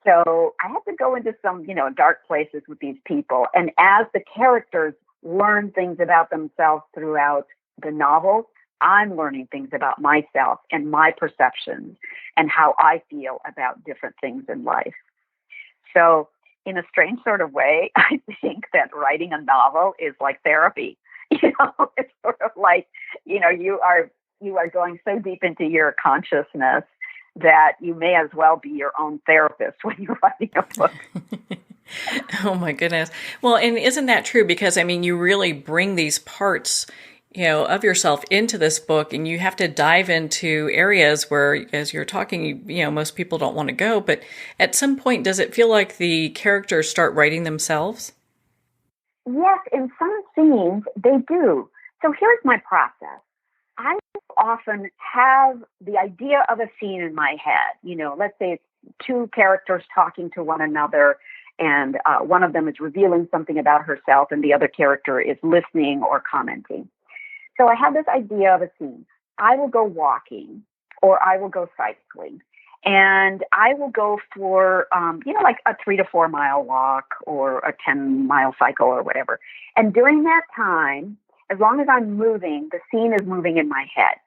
So I had to go into some, dark places with these people. And as the characters learn things about themselves throughout the novel, I'm learning things about myself and my perceptions and how I feel about different things in life. So in a strange sort of way, I think that writing a novel is like therapy. It's sort of like, you are going so deep into your consciousness that you may as well be your own therapist when you're writing a book. Oh my goodness. Well, and isn't that true? Because you really bring these parts of yourself into this book, and you have to dive into areas where, as you're talking, most people don't want to go. But at some point, does it feel like the characters start writing themselves? Yes, in some scenes, they do. So here's my process. I often have the idea of a scene in my head. Let's say it's two characters talking to one another, and one of them is revealing something about herself, and the other character is listening or commenting. So I have this idea of a scene. I will go walking, or I will go cycling, and I will go for, like a 3 to 4 mile walk or a 10-mile cycle or whatever. And during that time, as long as I'm moving, the scene is moving in my head.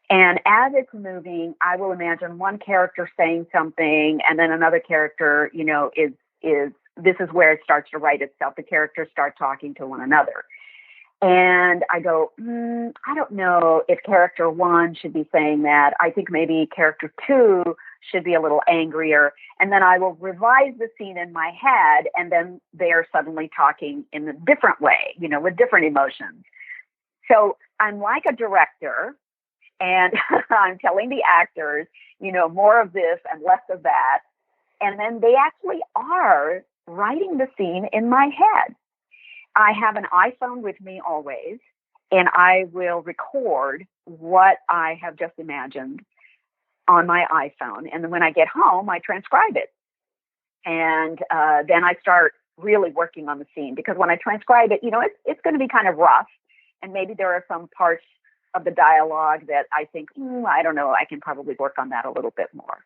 And as it's moving, I will imagine one character saying something, and then another character, is this is where it starts to write itself. The characters start talking to one another. And I go, I don't know if character 1 should be saying that. I think maybe character 2 should be a little angrier. And then I will revise the scene in my head, and then they are suddenly talking in a different way, with different emotions. So I'm like a director, and I'm telling the actors, more of this and less of that. And then they actually are writing the scene in my head. I have an iPhone with me always, and I will record what I have just imagined on my iPhone. And then when I get home, I transcribe it. And then I start really working on the scene, because when I transcribe it, it's going to be kind of rough. And maybe there are some parts of the dialogue that I think, I don't know, I can probably work on that a little bit more.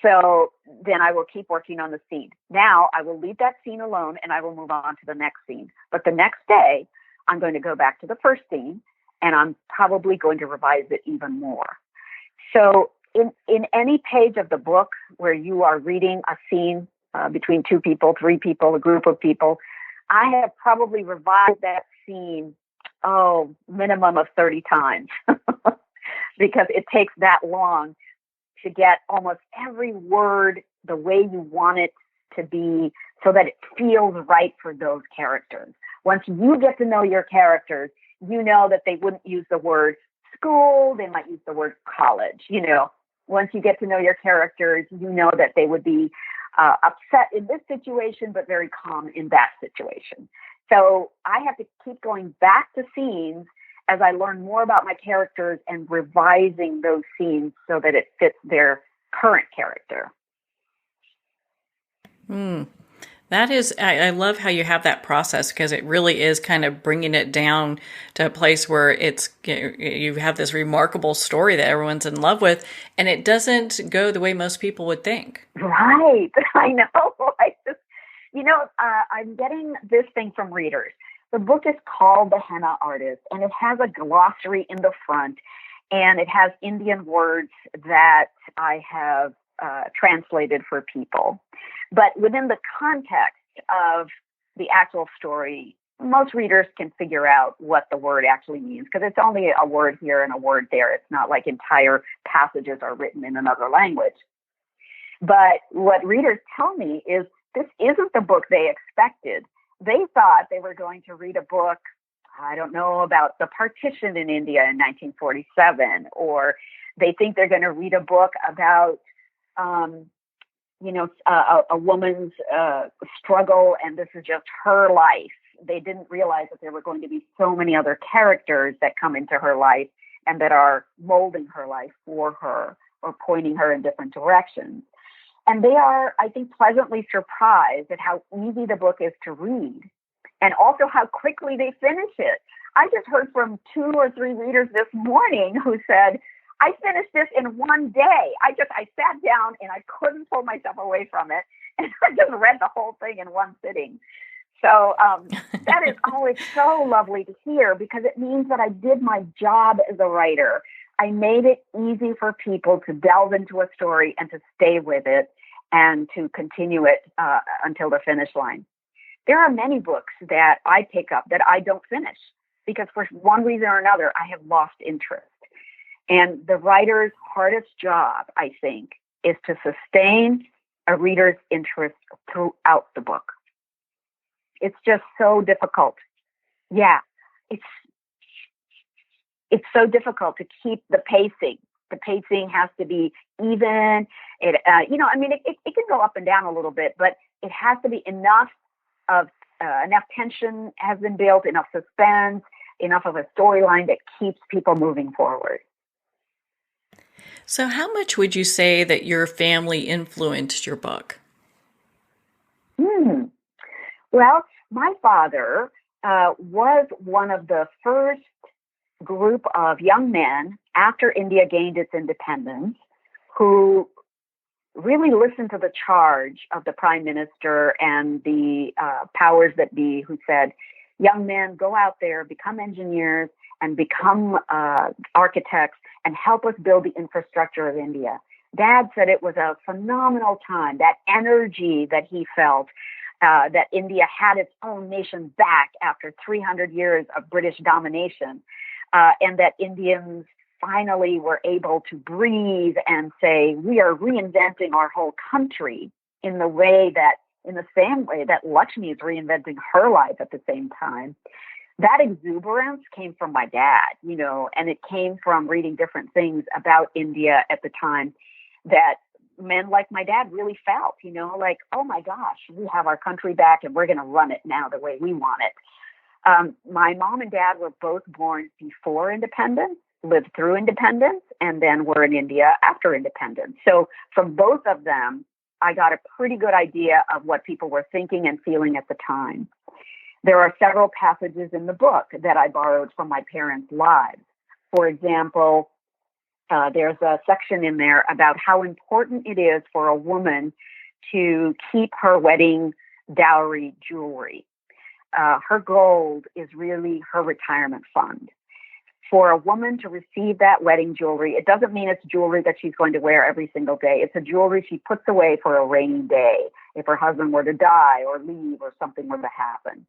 So then I will keep working on the scene. Now I will leave that scene alone, and I will move on to the next scene. But the next day, I'm going to go back to the first scene, and I'm probably going to revise it even more. So in any page of the book where you are reading a scene between two people, three people, a group of people, I have probably revised that scene, minimum of 30 times because it takes that long to get almost every word the way you want it to be so that it feels right for those characters. Once you get to know your characters, you know that they wouldn't use the word school, they might use the word college. Once you get to know your characters, you know that they would be upset in this situation, but very calm in that situation. So I have to keep going back to scenes as I learn more about my characters and revising those scenes so that it fits their current character. That is, I love how you have that process, because it really is kind of bringing it down to a place where you have this remarkable story that everyone's in love with, and it doesn't go the way most people would think. Right. I know. I'm getting this thing from readers. The book is called The Henna Artist, and it has a glossary in the front, and it has Indian words that I have translated for people. But within the context of the actual story, most readers can figure out what the word actually means, because it's only a word here and a word there. It's not like entire passages are written in another language. But what readers tell me is this isn't the book they expected. They thought they were going to read a book, I don't know, about the partition in India in 1947, or they think they're going to read a book about a woman's struggle, and this is just her life. They didn't realize that there were going to be so many other characters that come into her life and that are molding her life for her or pointing her in different directions. And they are, I think, pleasantly surprised at how easy the book is to read and also how quickly they finish it. I just heard from 2 or 3 readers this morning who said, I finished this in one day. I sat down and I couldn't pull myself away from it. And I just read the whole thing in one sitting. So that is always so lovely to hear, because it means that I did my job as a writer. I made it easy for people to delve into a story and to stay with it and to continue it until the finish line. There are many books that I pick up that I don't finish because for one reason or another, I have lost interest. And the writer's hardest job, I think, is to sustain a reader's interest throughout the book. It's just so difficult. Yeah, it's so difficult to keep the pacing. The pacing has to be even. It can go up and down a little bit, but it has to be enough tension has been built, enough suspense, enough of a storyline that keeps people moving forward. So how much would you say that your family influenced your book? Well, my father was one of the first group of young men after India gained its independence who really listened to the charge of the prime minister and the powers that be, who said, young men, go out there, become engineers and become architects and help us build the infrastructure of India. Dad said it was a phenomenal time, that energy that he felt, that India had its own nation back after 300 years of British domination, and that Indians finally were able to breathe and say, we are reinventing our whole country in the same way that Lakshmi is reinventing her life at the same time. That exuberance came from my dad, and it came from reading different things about India at the time that men like my dad really felt, like, oh my gosh, we have our country back and we're going to run it now the way we want it. My mom and dad were both born before independence, lived through independence, and then were in India after independence. So from both of them, I got a pretty good idea of what people were thinking and feeling at the time. There are several passages in the book that I borrowed from my parents' lives. For example, there's a section in there about how important it is for a woman to keep her wedding dowry jewelry. Her gold is really her retirement fund. for a woman to receive that wedding jewelry, it doesn't mean it's jewelry that she's going to wear every single day. It's a jewelry she puts away for a rainy day if her husband were to die or leave or something were to happen.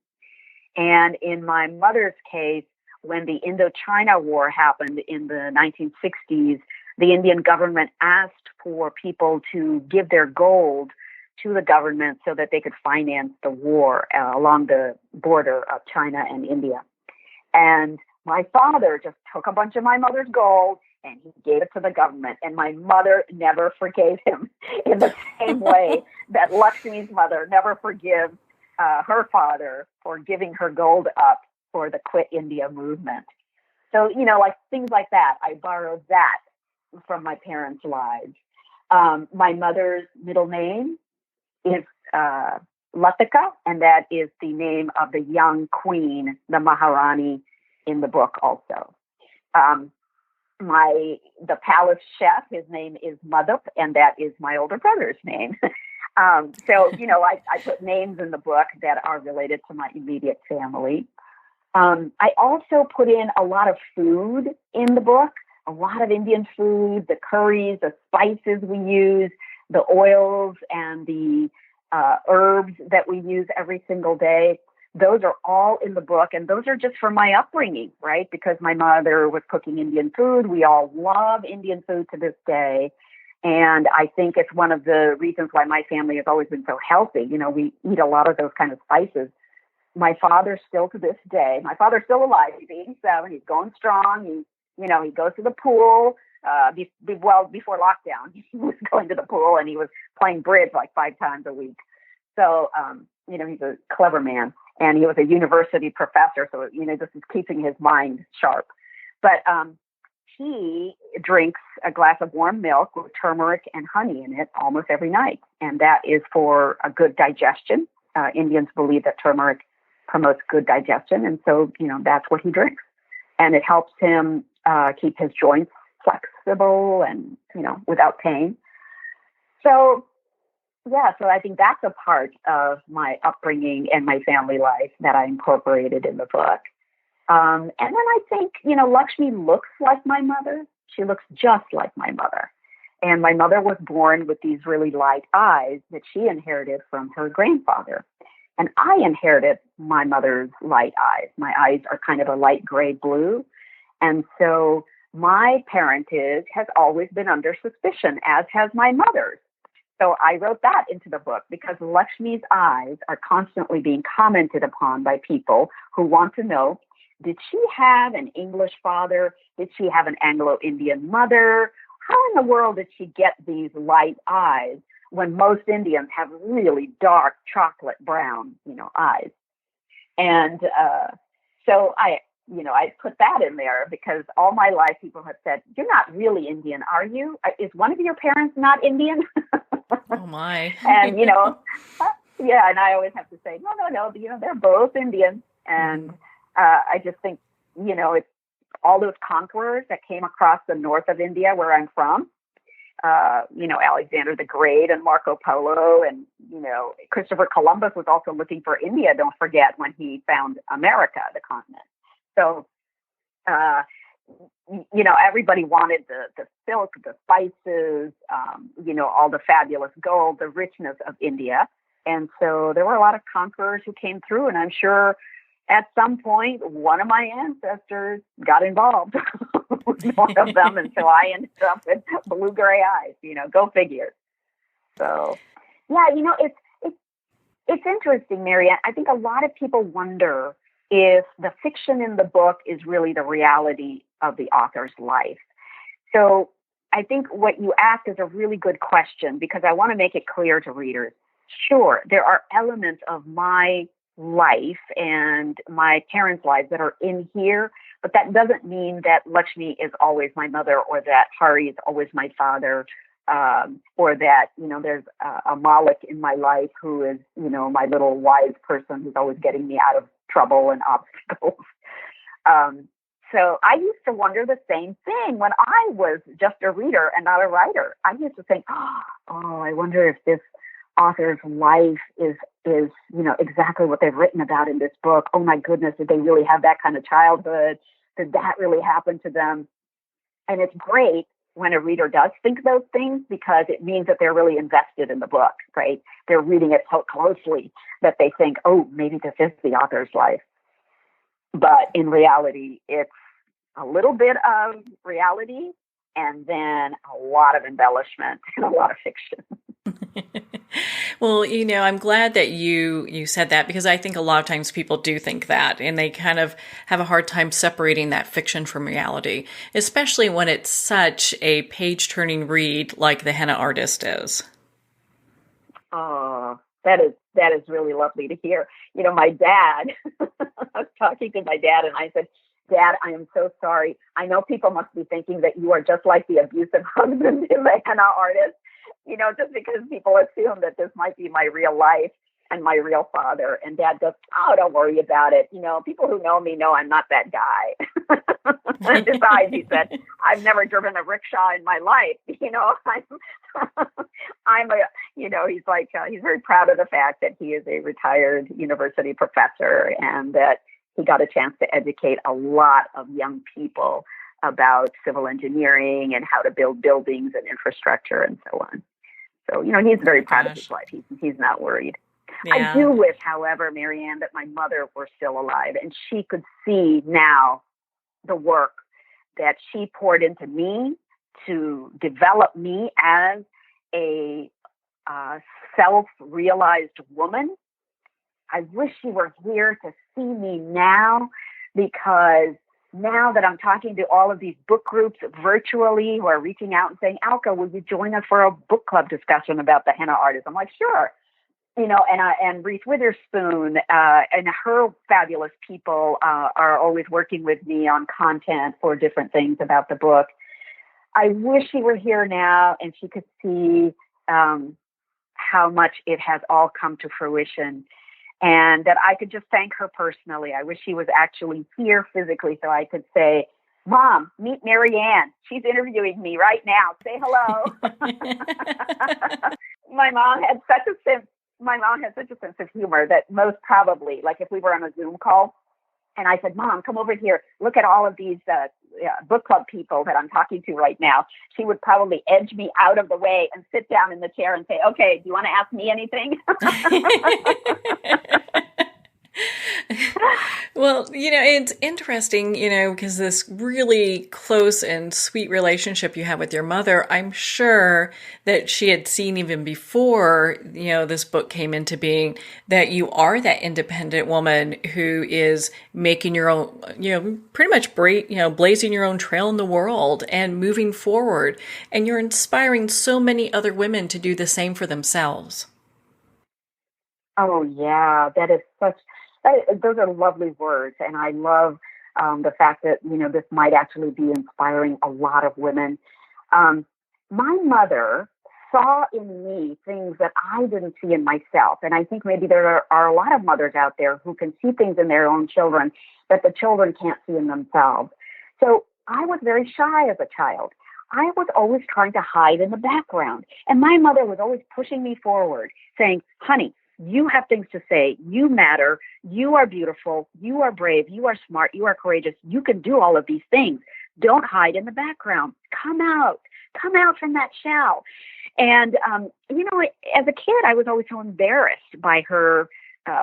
And in my mother's case, when the Indochina War happened in the 1960s, the Indian government asked for people to give their gold to the government so that they could finance the war along the border of China and India. And my father just took a bunch of my mother's gold and he gave it to the government. And my mother never forgave him in the same way that Lakshmi's mother never forgives her father for giving her gold up for the Quit India movement. So, like things like that, I borrowed that from my parents' lives. My mother's middle name is Latika, and that is the name of the young queen, the Maharani, in the book also. The palace chef, his name is Madhup, and that is my older brother's name. So, I put names in the book that are related to my immediate family. I also put in a lot of food in the book, a lot of Indian food, the curries, the spices we use, the oils, and the herbs that we use every single day. Those are all in the book, and those are just from my upbringing, right? Because my mother was cooking Indian food. We all love Indian food to this day. And I think it's one of the reasons why my family has always been so healthy. We eat a lot of those kind of spices. My father still to this day, my father's still alive. He's 87. He's going strong. He goes to the pool. Before lockdown, he was going to the pool and he was playing bridge like 5 times a week. So, he's a clever man. And he was a university professor, so, this is keeping his mind sharp. But he drinks a glass of warm milk with turmeric and honey in it almost every night. And that is for a good digestion. Indians believe that turmeric promotes good digestion. And so, that's what he drinks. And it helps him keep his joints flexible and, without pain. So I think that's a part of my upbringing and my family life that I incorporated in the book. And then I think, Lakshmi looks like my mother. She looks just like my mother. And my mother was born with these really light eyes that she inherited from her grandfather. And I inherited my mother's light eyes. My eyes are kind of a light gray blue. And so my parentage has always been under suspicion, as has my mother's. So I wrote that into the book because Lakshmi's eyes are constantly being commented upon by people who want to know, did she have an English father? Did she have an Anglo-Indian mother? How in the world did she get these light eyes when most Indians have really dark chocolate brown, eyes? And so I put that in there because all my life people have said, you're not really Indian, are you? Is one of your parents not Indian? Oh my. And, yeah. And I always have to say, no, they're both Indian. And I just think, it's all those conquerors that came across the north of India where I'm from, Alexander the Great and Marco Polo and, Christopher Columbus was also looking for India, don't forget, when he found America, the continent. So, everybody wanted the silk, the spices, all the fabulous gold, the richness of India. And so there were a lot of conquerors who came through. And I'm sure at some point, one of my ancestors got involved with one of them. And so I ended up with blue-gray eyes, go figure. So, yeah, it's interesting, Marianne. I think a lot of people wonder if the fiction in the book is really the reality of the author's life. So I think what you ask is a really good question because I want to make it clear to readers. Sure, there are elements of my life and my parents' lives that are in here, but that doesn't mean that Lakshmi is always my mother or that Hari is always my father, or that, there's a Malik in my life who is, my little wise person who's always getting me out of trouble and obstacles. So I used to wonder the same thing when I was just a reader and not a writer. I used to think, I wonder if this author's life is exactly what they've written about in this book. Oh my goodness, did they really have that kind of childhood? did that really happen to them? And it's great when a reader does think those things, because it means that they're really invested in the book, right? They're reading it so closely that they think, oh, maybe this is the author's life. But in reality, it's a little bit of reality and then a lot of embellishment and a lot of fiction. Well, I'm glad that you said that, because I think a lot of times people do think that, and they kind of have a hard time separating that fiction from reality, especially when it's such a page-turning read like The Henna Artist is. Oh, that is really lovely to hear. My dad, I was talking to my dad and I said, Dad, I am so sorry. I know people must be thinking that you are just like the abusive husband in The Henna Artist, just because people assume that this might be my real life and my real father. And Dad goes, oh, don't worry about it. People who know me know I'm not that guy. And besides, he said, I've never driven a rickshaw in my life. I'm he's like, he's very proud of the fact that he is a retired university professor and that he got a chance to educate a lot of young people about civil engineering and how to build buildings and infrastructure and so on. So, he's very proud of his life. He's not worried. Yeah. I do wish, however, Marianne, that my mother were still alive and she could see now the work that she poured into me to develop me as a self-realized woman. I wish she were here to see me now, because now that I'm talking to all of these book groups virtually who are reaching out and saying, Alka, would you join us for a book club discussion about The Henna Artist? I'm like, sure. And Reese Witherspoon and her fabulous people are always working with me on content for different things about the book. I wish she were here now and she could see how much it has all come to fruition, and that I could just thank her personally. I wish she was actually here physically so I could say, Mom, meet Marianne. She's interviewing me right now. Say hello. My mom had such a sense of humor that most probably, like if we were on a Zoom call and I said, Mom, come over here, look at all of these book club people that I'm talking to right now, she would probably edge me out of the way and sit down in the chair and say, okay, do you want to ask me anything? Well, it's interesting, because this really close and sweet relationship you have with your mother, I'm sure that she had seen even before, this book came into being, that you are that independent woman who is making your own, pretty much blazing your own trail in the world and moving forward. And you're inspiring so many other women to do the same for themselves. Oh, yeah, those are lovely words. And I love the fact that, this might actually be inspiring a lot of women. My mother saw in me things that I didn't see in myself. And I think maybe there are a lot of mothers out there who can see things in their own children that the children can't see in themselves. So I was very shy as a child. I was always trying to hide in the background. And my mother was always pushing me forward, saying, honey, you have things to say. You matter. You are beautiful. You are brave. You are smart. You are courageous. You can do all of these things. Don't hide in the background. Come out. Come out from that shell. And, as a kid, I was always so embarrassed by her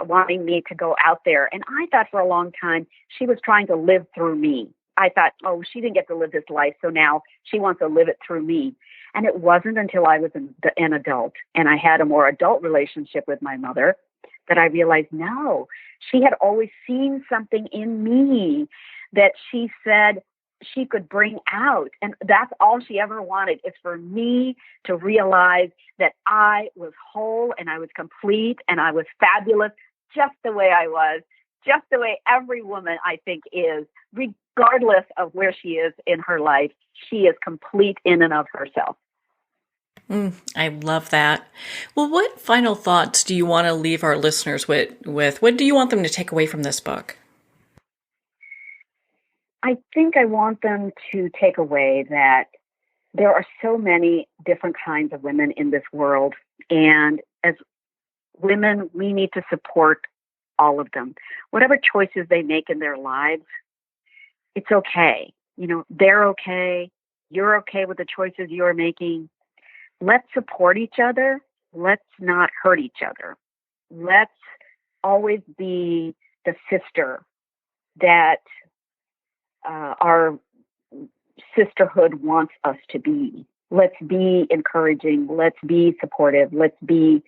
wanting me to go out there. And I thought for a long time she was trying to live through me. I thought, oh, she didn't get to live this life, so now she wants to live it through me. And it wasn't until I was an adult and I had a more adult relationship with my mother that I realized, no, she had always seen something in me that she said she could bring out. And that's all she ever wanted, is for me to realize that I was whole and I was complete and I was fabulous just the way I was, just the way every woman, I think, is, regardless of where she is in her life. She is complete in and of herself. I love that. Well, what final thoughts do you want to leave our listeners with? What do you want them to take away from this book? I think I want them to take away that there are so many different kinds of women in this world. And as women, we need to support all of them. Whatever choices they make in their lives, it's okay. They're okay. You're okay with the choices you're making. Let's support each other. Let's not hurt each other. Let's always be the sister that our sisterhood wants us to be. Let's be encouraging. Let's be supportive. Let's be,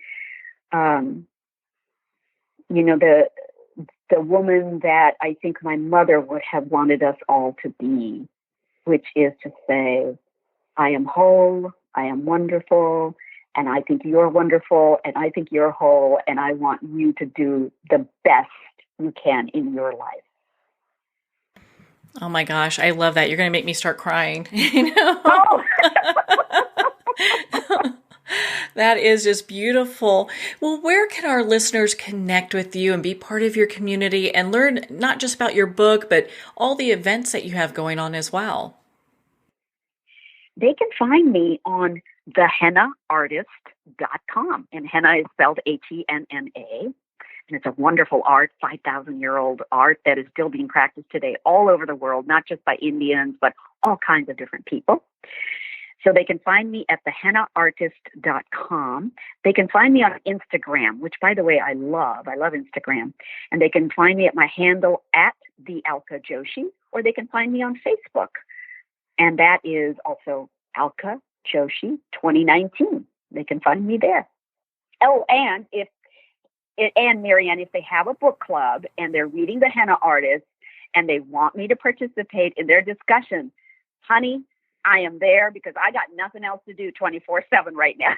the woman that I think my mother would have wanted us all to be, which is to say, I am whole, I am wonderful, and I think you're wonderful, and I think you're whole, and I want you to do the best you can in your life. Oh my gosh, I love that. You're going to make me start crying. Oh. That is just beautiful. Well, where can our listeners connect with you and be part of your community and learn not just about your book, but all the events that you have going on as well? They can find me on thehennaartist.com. And henna is spelled Henna. And it's a wonderful art, 5,000-year-old art that is still being practiced today all over the world, not just by Indians, but all kinds of different people. So they can find me at thehennaartist.com. They can find me on Instagram, which, by the way, I love. I love Instagram. And they can find me at my handle at the Alka Joshi, or they can find me on Facebook. And that is also Alka Joshi 2019. They can find me there. Oh, and Marianne, if they have a book club and they're reading The Henna Artist and they want me to participate in their discussion, honey, I am there because I got nothing else to do 24/7 right now.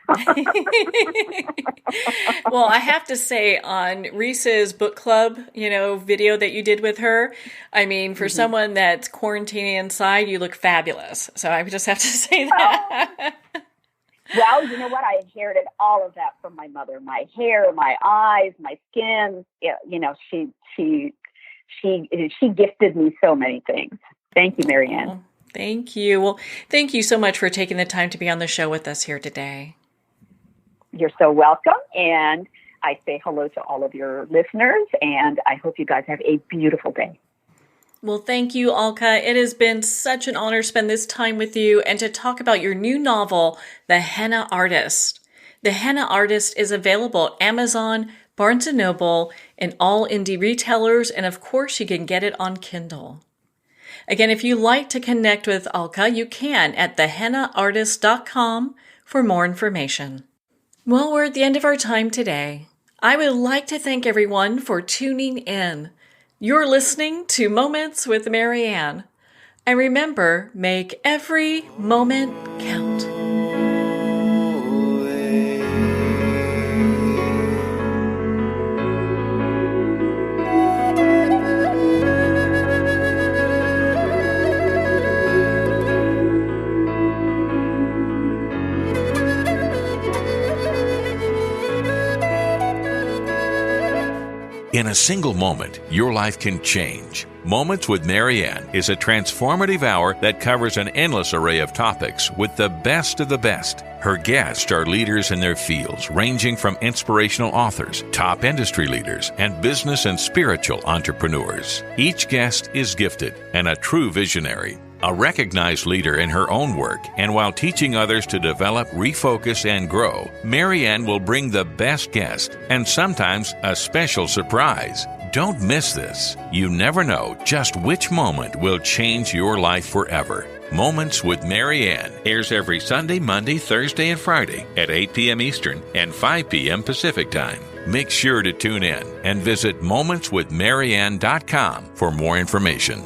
Well, I have to say on Reese's book club, video that you did with her, I mean, for someone that's quarantining inside, you look fabulous. So I just have to say that. Oh. Well, you know what? I inherited all of that from my mother. My hair, my eyes, my skin. She gifted me so many things. Thank you, Marianne. Oh, thank you. Well, thank you so much for taking the time to be on the show with us here today. You're so welcome. And I say hello to all of your listeners, and I hope you guys have a beautiful day. Well, thank you, Alka. It has been such an honor to spend this time with you and to talk about your new novel, The Henna Artist. The Henna Artist is available at Amazon, Barnes & Noble, and all indie retailers, and of course you can get it on Kindle. Again, if you'd like to connect with Alka, you can at thehennaartist.com for more information. Well, we're at the end of our time today. I would like to thank everyone for tuning in. You're listening to Moments with Marianne. And remember, make every moment count. In a single moment, your life can change. Moments with Marianne is a transformative hour that covers an endless array of topics with the best of the best. Her guests are leaders in their fields, ranging from inspirational authors, top industry leaders, and business and spiritual entrepreneurs. Each guest is gifted and a true visionary, a recognized leader in her own work, and while teaching others to develop, refocus, and grow, Marianne will bring the best guest and sometimes a special surprise. Don't miss this. You never know just which moment will change your life forever. Moments with Marianne airs every Sunday, Monday, Thursday, and Friday at 8 p.m. Eastern and 5 p.m. Pacific Time. Make sure to tune in and visit momentswithmarianne.com for more information.